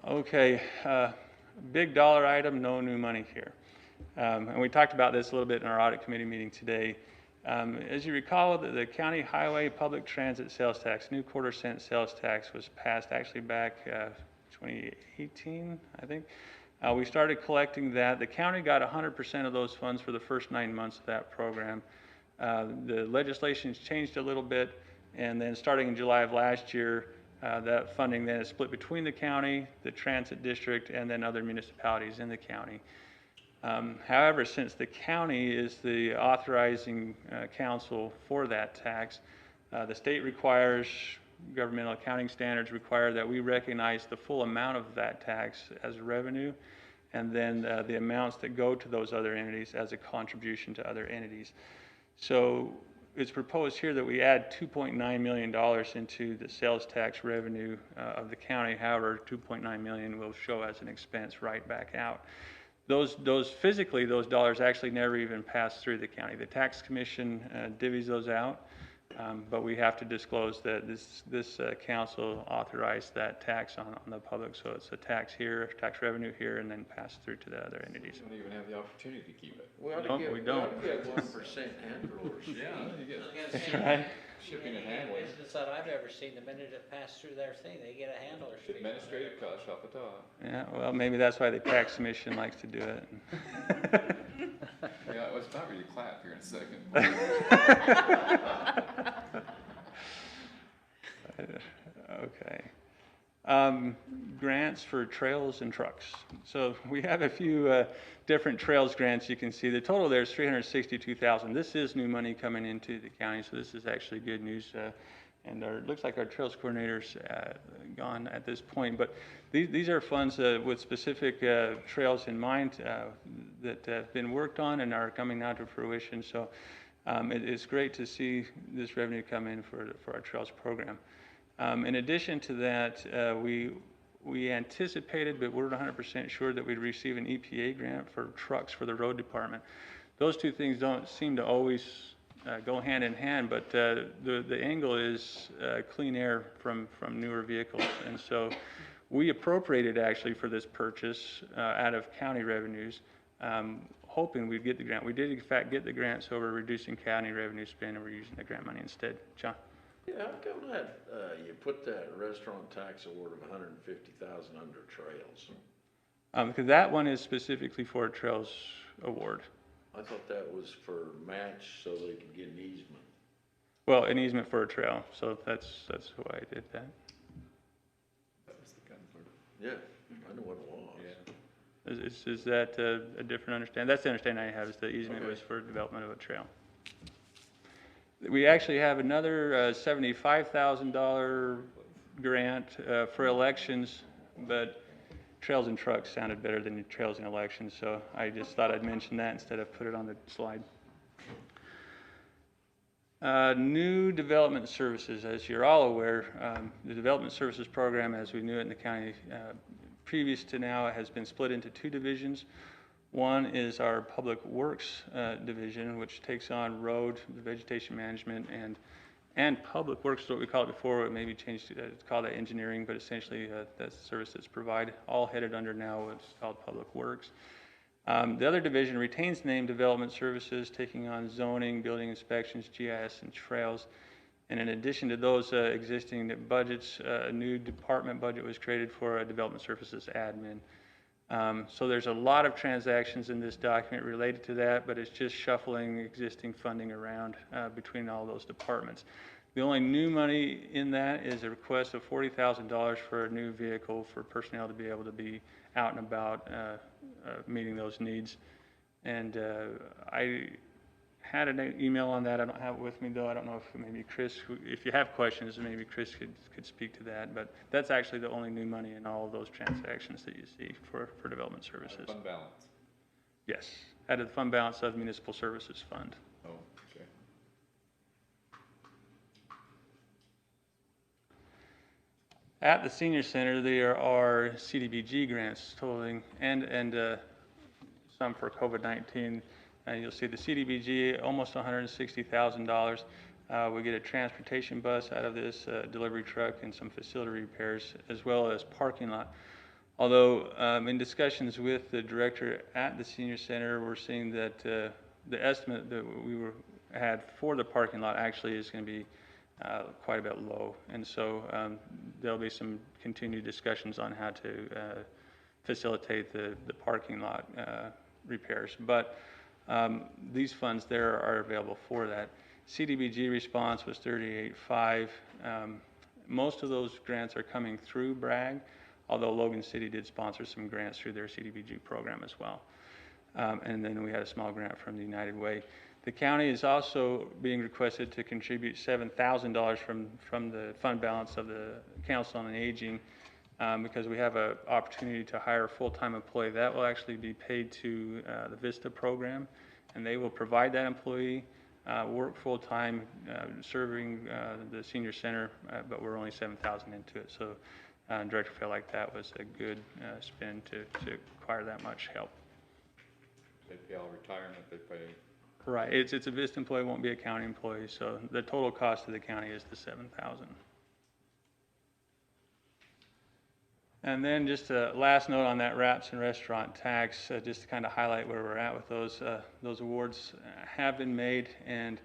Okay, big dollar item, no new money here. And we talked about this a little bit in our audit committee meeting today. As you recall, the county highway public transit sales tax, new quarter-cent sales tax, was passed actually back 2018, I think. We started collecting that. The county got 100% of those funds for the first 9 months of that program. The legislation's changed a little bit, and then starting in July of last year, that funding then is split between the county, the transit district, and then other municipalities in the county. However, since the county is the authorizing council for that tax, the state requires, governmental accounting standards require that we recognize the full amount of that tax as revenue, and then the amounts that go to those other entities as a contribution to other entities. So it's proposed here that we add $2.9 million into the sales tax revenue of the county. However, $2.9 million will show as an expense right back out. Those physically, those dollars actually never even pass through the county. The tax commission divvies those out, but we have to disclose that this council authorized that tax on the public. So it's a tax here, tax revenue here, and then pass through to the other entities. We don't even have the opportunity to keep it. We ought to get 1% handlers. Yeah, you get That's right. Shipping and handling. Business that I've ever seen, the minute it passed through their thing, they get a handler's fee. Administrative costs off the top. Yeah, well, maybe that's why the tax commission likes to do it. Yeah, well, it's not really clap here in a second. Okay. Grants for trails and trucks. So we have a few different trails grants. You can see the total there is $362,000. This is new money coming into the county, so this is actually good news. And it looks like our trails coordinator's gone at this point, but these are funds with specific trails in mind that have been worked on and are coming now to fruition. So it's great to see this revenue come in for our trails program. In addition to that, we anticipated, but we're 100% sure that we'd receive an EPA grant for trucks for the road department. Those two things don't seem to always go hand in hand, but the angle is clean air from newer vehicles. And so we appropriated actually for this purchase out of county revenues, hoping we'd get the grant. We did in fact get the grant, so we're reducing county revenue spend and we're using the grant money instead. John? Yeah, how come that, you put that restaurant tax award of $150,000 under trails? Because that one is specifically for a trails award. I thought that was for match so they could get an easement. Well, an easement for a trail, so that's why I did that. That was the Gunsler. Yeah, I know what it was. Yeah. Is that a different understanding? That's the understanding I have, is the easement was for development of a trail. We actually have another $75,000 grant for elections, but trails and trucks sounded better than trails and elections, so I just thought I'd mention that instead of put it on the slide. New development services, as you're all aware, the development services program, as we knew it in the county previous to now, has been split into two divisions. One is our Public Works division, which takes on road, the vegetation management, and Public Works is what we called it before. It may be changed to call that engineering, but essentially that's the service that's provided, all headed under now what's called Public Works. The other division retains name development services, taking on zoning, building inspections, GIS, and trails. And in addition to those existing budgets, a new department budget was created for a development services admin. So there's a lot of transactions in this document related to that, but it's just shuffling existing funding around between all those departments. The only new money in that is a request of $40,000 for a new vehicle for personnel to be able to be out and about meeting those needs. And I had an email on that. I don't have it with me though. I don't know if maybe Chris, if you have questions, maybe Chris could speak to that. But that's actually the only new money in all of those transactions that you see for development services. Fund balance. Yes, out of the fund balance of Municipal Services Fund. Oh, okay. At the Senior Center, there are CDBG grants totaling, and some for COVID-19. You'll see the CDBG, almost $160,000. We get a transportation bus out of this, delivery truck, and some facility repairs, as well as parking lot. Although in discussions with the director at the Senior Center, we're seeing that the estimate that we had for the parking lot actually is going to be quite a bit low. And so there'll be some continued discussions on how to facilitate the parking lot repairs. But these funds there are available for that. CDBG response was 38.5. Most of those grants are coming through Bragg, although Logan City did sponsor some grants through their CDBG program as well. And then we had a small grant from the United Way. The county is also being requested to contribute $7,000 from the fund balance of the Council on Aging because we have an opportunity to hire a full-time employee. That will actually be paid to the VISTA program, and they will provide that employee work full-time serving the Senior Center, but we're only $7,000 into it. So Director felt like that was a good spend to acquire that much help. They pay all retirement, they pay. Right, it's a VISTA employee, won't be a county employee, so the total cost to the county is the $7,000. And then just a last note on that wraps and restaurant tax, just to kind of highlight where we're at with those awards have been made. And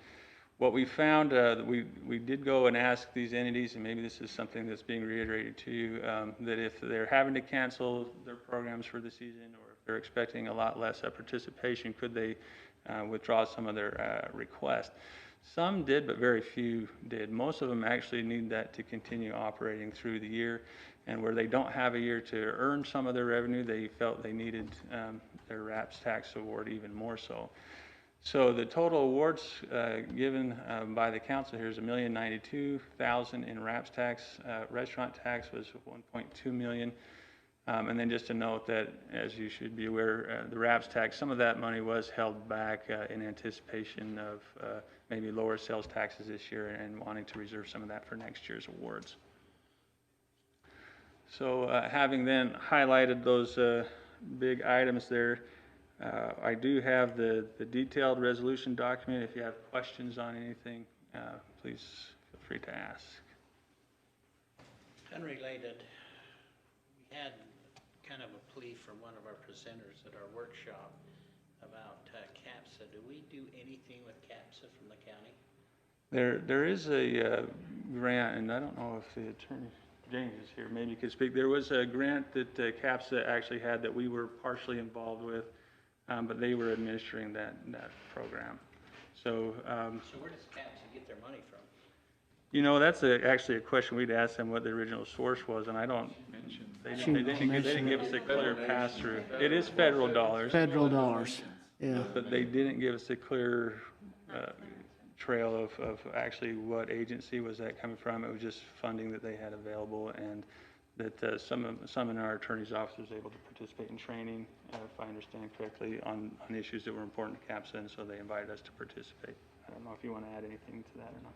what we found, we did go and ask these entities, and maybe this is something that's being reiterated to you, that if they're having to cancel their programs for the season, or if they're expecting a lot less participation, could they withdraw some of their requests? Some did, but very few did. Most of them actually need that to continue operating through the year. And where they don't have a year to earn some of their revenue, they felt they needed their RAPS tax award even more so. So the total awards given by the council here is $1,092,000 in RAPS tax. Restaurant tax was $1.2 million. And then just to note that, as you should be aware, the RAPS tax, some of that money was held back in anticipation of maybe lower sales taxes this year and wanting to reserve some of that for next year's awards. So having then highlighted those big items there, I do have the detailed resolution document. If you have questions on anything, please feel free to ask. Unrelated, we had kind of a plea from one of our presenters at our workshop about CAPSA. Do we do anything with CAPSA from the county? There is a grant, and I don't know if the attorney James is here, maybe you could speak. There was a grant that CAPSA actually had that we were partially involved with, but they were administering that program. So, so where does CAPSA get their money from? You know, that's actually a question we'd ask them what the original source was, and I don't. They didn't give us a clear pass through. It is federal dollars. Federal dollars, yeah. But they didn't give us a clear trail of actually what agency was that coming from. It was just funding that they had available, and that some in our attorney's office was able to participate in training, if I understand correctly, on issues that were important to CAPSA, and so they invited us to participate. I don't know if you want to add anything to that or not.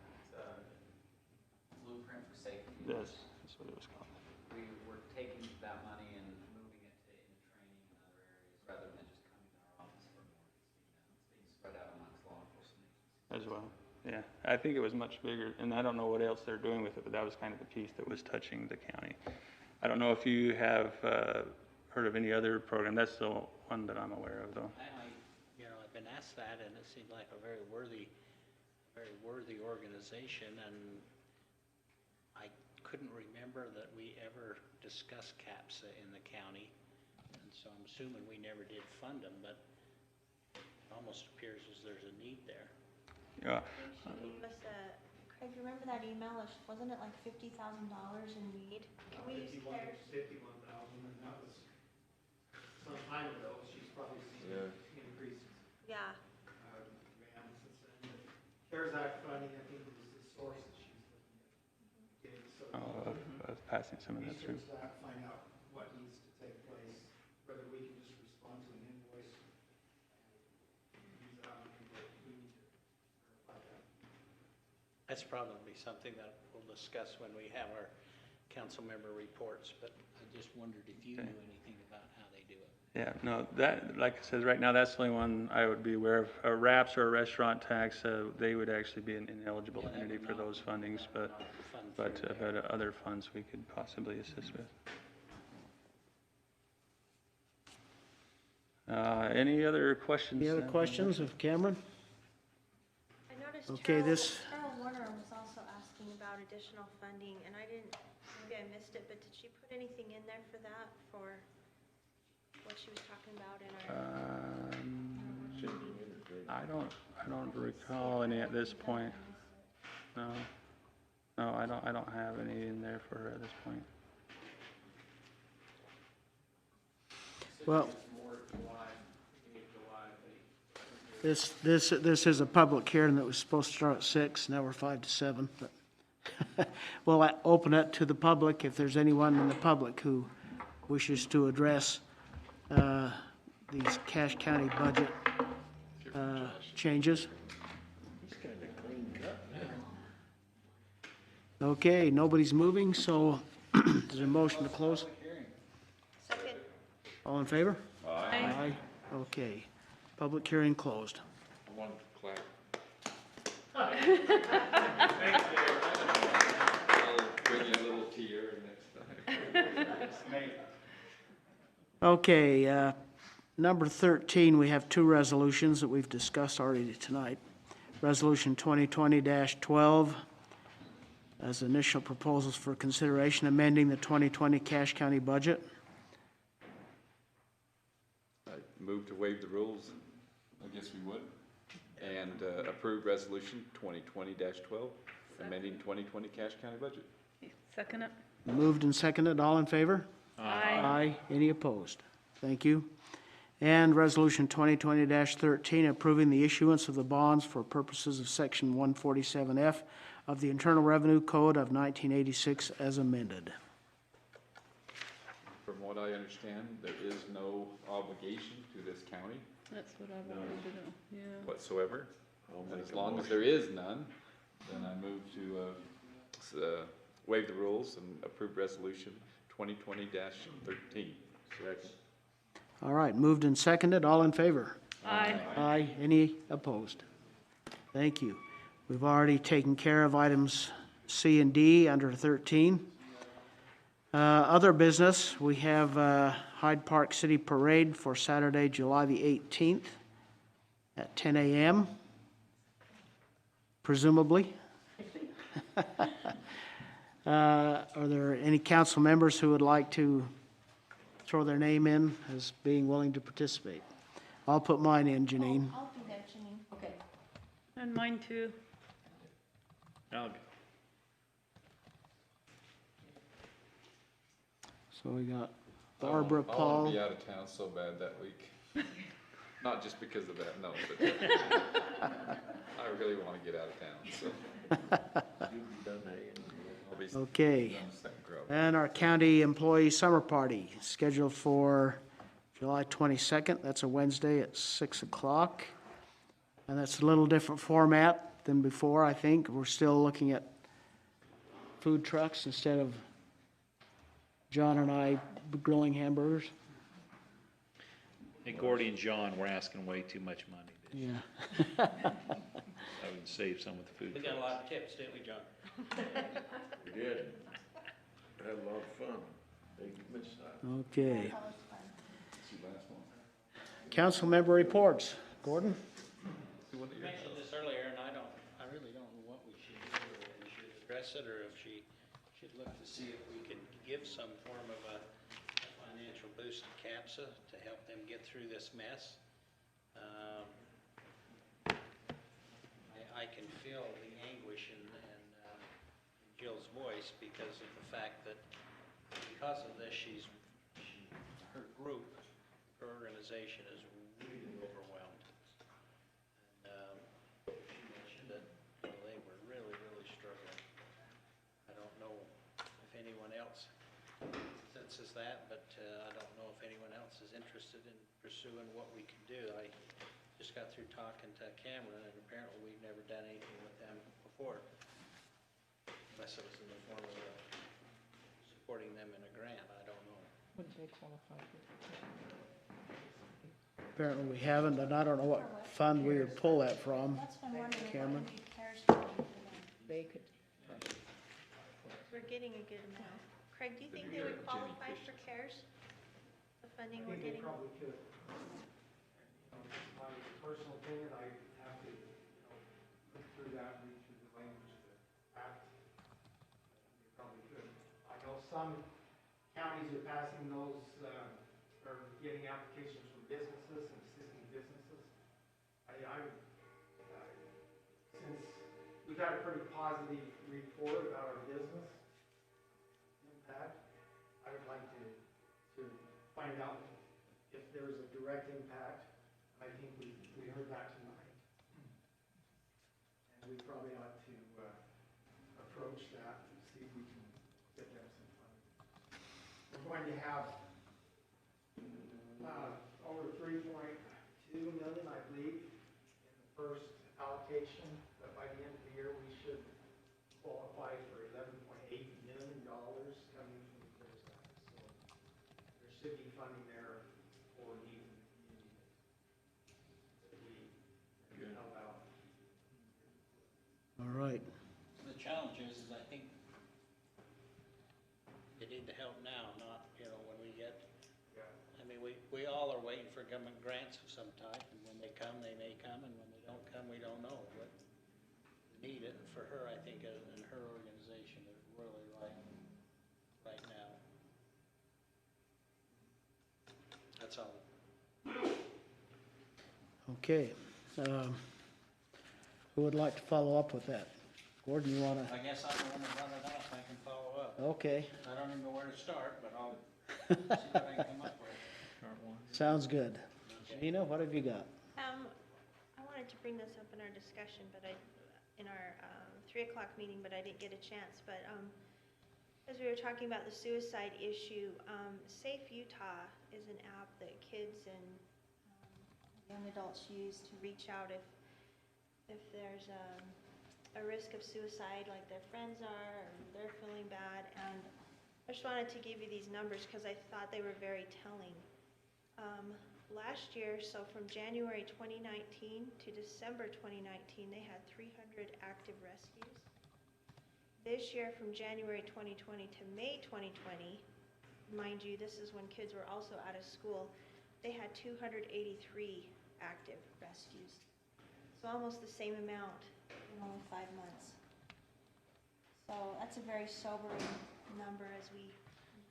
Blueprint for Safety. Yes, that's what it was called. We were taking that money and moving it into training in other areas rather than just coming to our office for more. It's being spread out amongst law enforcement agencies. As well, yeah. I think it was much bigger, and I don't know what else they're doing with it, but that was kind of the piece that was touching the county. I don't know if you have heard of any other program. That's the one that I'm aware of, though. I've been asked that, and it seemed like a very worthy organization, and I couldn't remember that we ever discussed CAPSA in the county, and so I'm assuming we never did fund them, but it almost appears as there's a need there. Yeah. She gave us Craig, remember that email? Wasn't it like $50,000 in need? Can we use CARES? 51,000, and that was some time ago. She's probably seen increases. Yeah. Since then. The CARES Act funding, I think, is the source that she's looking at getting. So Passing some of that through. research that, find out what needs to take place, whether we can just respond to an invoice and use that money, but we need to verify that. That's probably something that we'll discuss when we have our council member reports, but I just wondered if you knew anything about how they do it. Yeah, no, that, like I said, right now, that's the only one I would be aware of. A RAPS or a restaurant tax, they would actually be an ineligible entity for those fundings, but other funds we could possibly assist with. Any other questions? Any other questions of Cameron? I noticed Okay, Cheryl Warner was also asking about additional funding, and I didn't, maybe I missed it, but did she put anything in there for that, for what she was talking about in our? I don't recall any at this point. No, I don't have any in there for her at this point. Well, this is a public hearing that was supposed to start at 6, now we're 5 to 7. But we'll open it to the public if there's anyone in the public who wishes to address these Cache County budget changes. Okay, nobody's moving, so is there a motion to close? Second. All in favor? Aye. Okay, public hearing closed. I wanted to clap. I'll bring you a little tear next time. Okay, number 13, we have two resolutions that we've discussed already tonight. Resolution 2020-12 as initial proposals for consideration, amending the 2020 Cache County budget. I move to waive the rules. I guess we would. And approve resolution 2020-12, amending 2020 Cache County budget. Second it. Moved and seconded, all in favor? Aye. Aye. Any opposed? Thank you. And Resolution 2020-13, approving the issuance of the bonds for purposes of Section 147F of the Internal Revenue Code of 1986 as amended. From what I understand, there is no obligation to this county That's what I wanted to know, yeah. whatsoever. And as long as there is none, then I move to waive the rules and approve resolution 2020-13. Second. All right, moved and seconded, all in favor? Aye. Aye. Any opposed? Thank you. We've already taken care of items C and D under 13. Other business, we have Hyde Park City Parade for Saturday, July the 18th at 10 a.m., presumably. Are there any council members who would like to throw their name in as being willing to participate? I'll put mine in, Janine. I'll be there, Janine. Okay. And mine too. So we got Barbara, I want Paul. to be out of town so bad that week. Not just because of that, no, but I really want to get out of town, so. I'll be Okay. done second row. And our county employee summer party scheduled for July 22nd. That's a Wednesday at 6 o'clock. And that's a little different format than before, I think. We're still looking at food trucks instead of John and I grilling hamburgers. Hey, Gordy and John were asking way too much money. Yeah. I would save some with the food We trucks. got a lot of tips, didn't we, John? We did. Had a lot of fun. They missed that. Okay. the last one. Council member reports. Gordon? You mentioned this earlier, and I really don't know what we should do, whether we should address it, or if she should look to see if we can give some form of a financial boost to CAPSA to help them get through this mess. I can feel the anguish in Jill's voice because of the fact that because of this, her group, her organization is really overwhelmed. And she mentioned that they were really, really struggling. I don't know if anyone else senses that, but I don't know if anyone else is interested in pursuing what we can do. I just got through talking to Cameron, and apparently we've never done anything with them before, unless it was in the form of supporting them in a grant. I don't know. Wouldn't they qualify for Apparently we haven't, and I don't know what fund we would pull that from. Cameron? They could. We're getting a good amount. Craig, do you think they would qualify for CARES? The funding we're getting? They probably could. My personal opinion, I have to, look through that, read through the language of the act. They probably could. I know some counties are passing those, or getting applications from businesses and assisting businesses. Since we got a pretty positive report about our business impact, I would like to find out if there's a direct impact. I think we heard that tonight. And we probably ought to approach that and see if we can get them some funding. We're going to have over 3.2 million, I believe, in the first allocation, but by the end of the year, we should qualify for $11.8 million coming from the CARES Act. So there should be funding there for needs in the community that we help out. All right. The challenge is I think you need the help now, not, when we get, I mean, we all are waiting for government grants of some type, and when they come, they may come, and when they don't come, we don't know. But we need it for her, I think, and her organization is really right now. That's all. Okay. Who would like to follow up with that? Gordon, you want to? I guess I'm the one that brought it up. I can follow up. Okay. I don't even know where to start, but I'll see what I can come up with. Sounds good. Nina, what have you got? I wanted to bring this up in our discussion, but in our 3 o'clock meeting, but I didn't get a chance. But as we were talking about the suicide issue, Safe Utah is an app that kids and young adults use to reach out if there's a risk of suicide, like their friends are, or they're feeling bad. And I just wanted to give you these numbers because I thought they were very telling. Last year, so from January 2019 to December 2019, they had 300 active rescues. This year, from January 2020 to May 2020, mind you, this is when kids were also out of school, they had 283 active rescues. So almost the same amount in only 5 months. So that's a very sobering number as we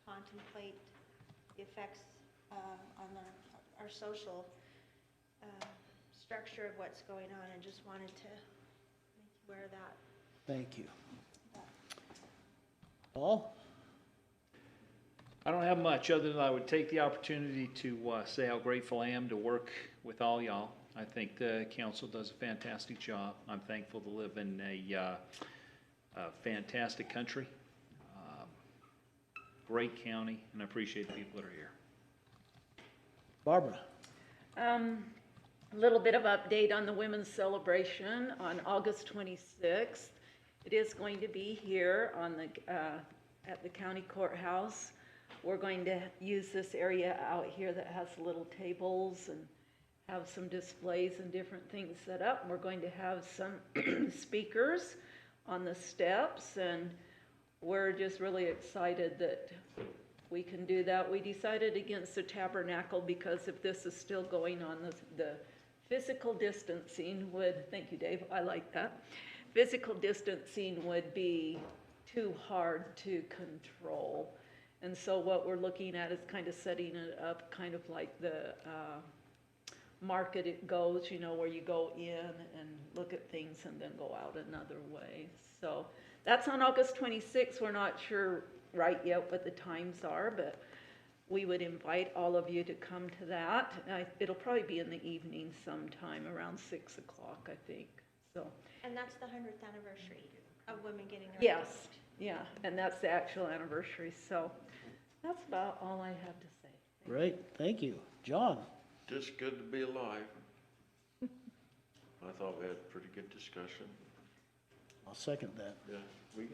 contemplate the effects on our social structure of what's going on, and just wanted to make you aware of that. Thank you. Paul? I don't have much other than I would take the opportunity to say how grateful I am to work with all y'all. I think the council does a fantastic job. I'm thankful to live in a fantastic country, great county, and I appreciate the people that are here. Barbara? A little bit of update on the Women's Celebration on August 26th. It is going to be here on at the county courthouse. We're going to use this area out here that has little tables and have some displays and different things set up. We're going to have some speakers on the steps, and we're just really excited that we can do that. We decided against the tabernacle because if this is still going on, the physical distancing would, thank you, Dave, I like that. Physical distancing would be too hard to control. And so what we're looking at is kind of setting it up kind of like the market it goes, you know, where you go in and look at things and then go out another way. So that's on August 26th. We're not sure right yet what the times are, but we would invite all of you to come to that. It'll probably be in the evening sometime around 6 o'clock, I think. So. And that's the 100th anniversary of women getting their Yes, rights. yeah, and that's the actual anniversary. So that's about all I have to say. Great, thank you. John? Just good to be alive. I thought we had a pretty good discussion. I'll second that. Yeah, we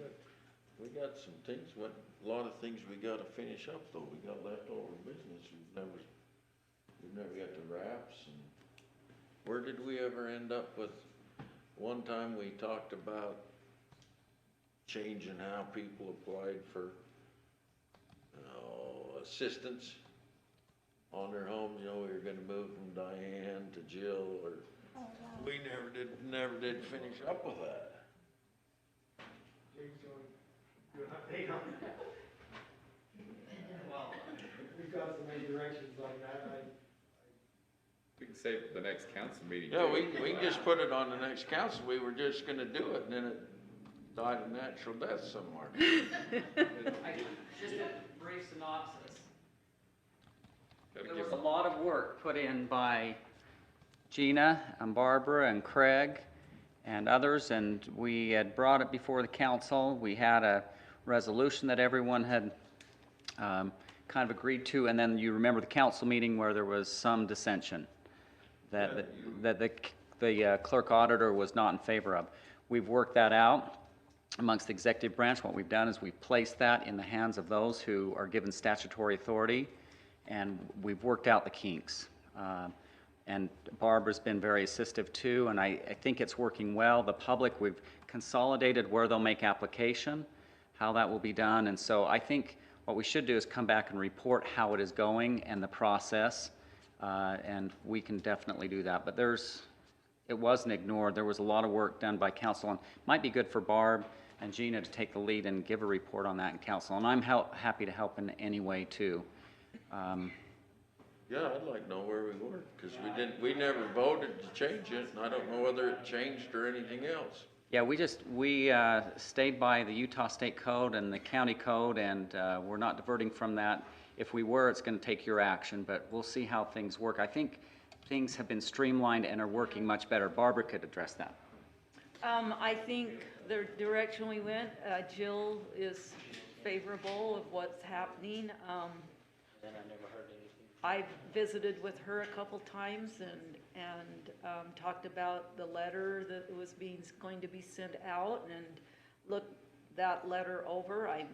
got some things, a lot of things we gotta finish up though. We got leftover business. We've never got the wraps and where did we ever end up with, one time we talked about changing how people applied for, assistance on their homes. You know, we were gonna move from Diane to Jill or, we never did finish up with that. James, you want to do an update on that? Well, we've got some new directions on that. We can save it for the next council meeting. Yeah, we can just put it on the next council. We were just gonna do it and then it died a natural death somewhere. Just a brief synopsis. There was a lot of work put in by Gina and Barbara and Craig and others, and we had brought it before the council. We had a resolution that everyone had kind of agreed to, and then you remember the council meeting where there was some dissension that the clerk auditor was not in favor of. We've worked that out amongst the executive branch. What we've done is we've placed that in the hands of those who are given statutory authority, and we've worked out the kinks. And Barbara's been very assistive too, and I think it's working well. The public, we've consolidated where they'll make application, how that will be done, and so I think what we should do is come back and report how it is going and the process, and we can definitely do that. But it wasn't ignored. There was a lot of work done by council, and it might be good for Barb and Gina to take the lead and give a report on that in council, and I'm happy to help in any way too. Yeah, I'd like to know where we were, because we never voted to change it, and I don't know whether it changed or anything else. Yeah, we stayed by the Utah State Code and the county code, and we're not diverting from that. If we were, it's going to take your action, but we'll see how things work. I think things have been streamlined and are working much better. Barbara could address that. I think the direction we went, Jill is favorable of what's happening. Then I never heard anything. I visited with her a couple times and talked about the letter that was going to be sent out and looked that letter over. I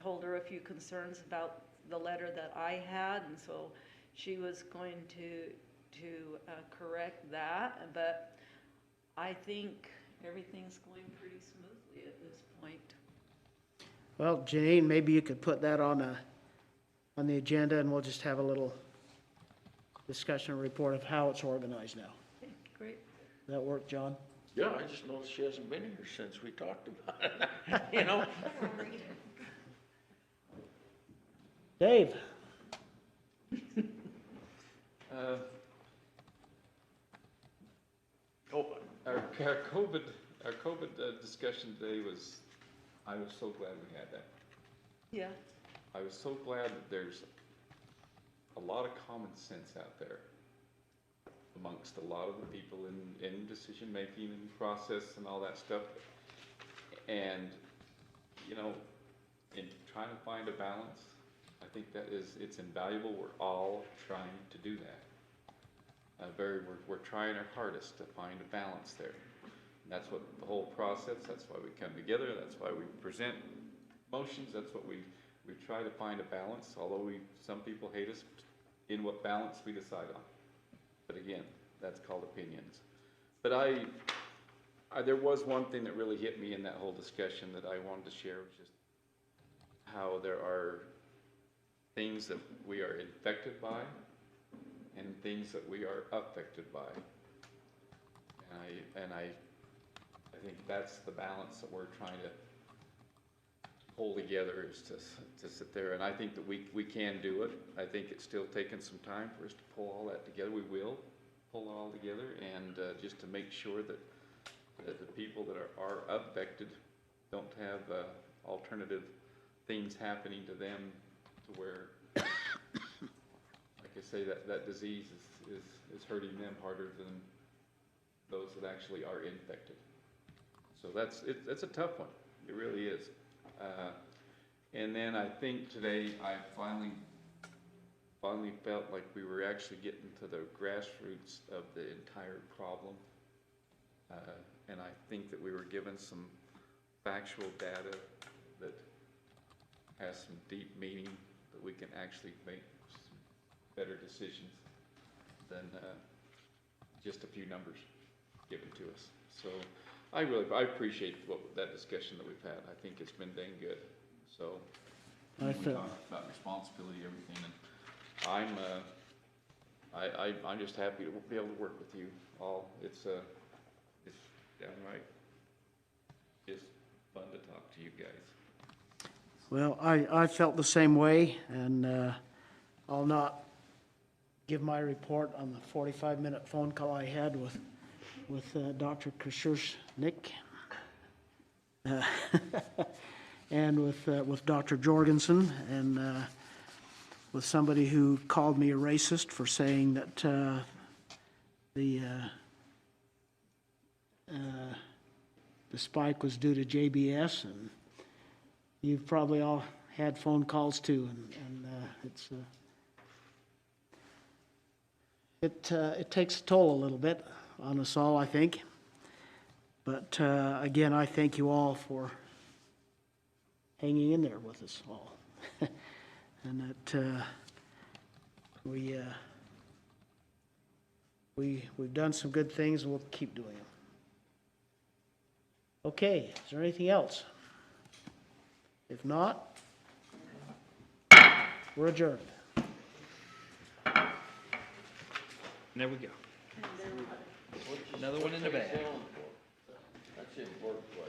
told her a few concerns about the letter that I had, and so she was going to correct that. But I think everything's going pretty smoothly at this point. Well, Janine, maybe you could put that on the agenda, and we'll just have a little discussion report of how it's organized now. Okay, great. Does that work, John? Yeah, I just noticed she hasn't been here since we talked about it, you know? Dave? Our COVID discussion today I was so glad we had that. Yeah. I was so glad that there's a lot of common sense out there amongst a lot of the people in decision-making and process and all that stuff. And, you know, in trying to find a balance, I think it's invaluable. We're all trying to do that. We're trying our hardest to find a balance there. And that's what the whole process, that's why we come together, that's why we present motions, that's what we try to find a balance, although some people hate us in what balance we decide on. But again, that's called opinions. But there was one thing that really hit me in that whole discussion that I wanted to share, was just how there are things that we are infected by and things that we are affected by. And I think that's the balance that we're trying to pull together, is to sit there. And I think that we can do it. I think it's still taking some time for us to pull all that together. We will pull it all together, and just to make sure that the people that are affected don't have alternative things happening to them, to where, like I say, that disease is hurting them harder than those that actually are infected. So it's a tough one. It really is. And then I think today I finally felt like we were actually getting to the grassroots of the entire problem. And I think that we were given some factual data that has some deep meaning, that we can actually make some better decisions than just a few numbers given to us. So I appreciate that discussion that we've had. I think it's been dang good. So we talked about responsibility, everything, and I'm just happy to be able to work with you all. It's downright just fun to talk to you guys. Well, I felt the same way, and I'll not give my report on the 45-minute phone call I had with Dr. Krzyznik and with Dr. Jorgensen, and with somebody who called me a racist for saying that the spike was due to JBS, and you've probably all had phone calls too, and it takes a toll a little bit on us all, I think. But again, I thank you all for hanging in there with us all, and that we've done some good things, and we'll keep doing them. Okay, is there anything else? If not, we're adjourned. There we go. Another one in the bag. That's the important question.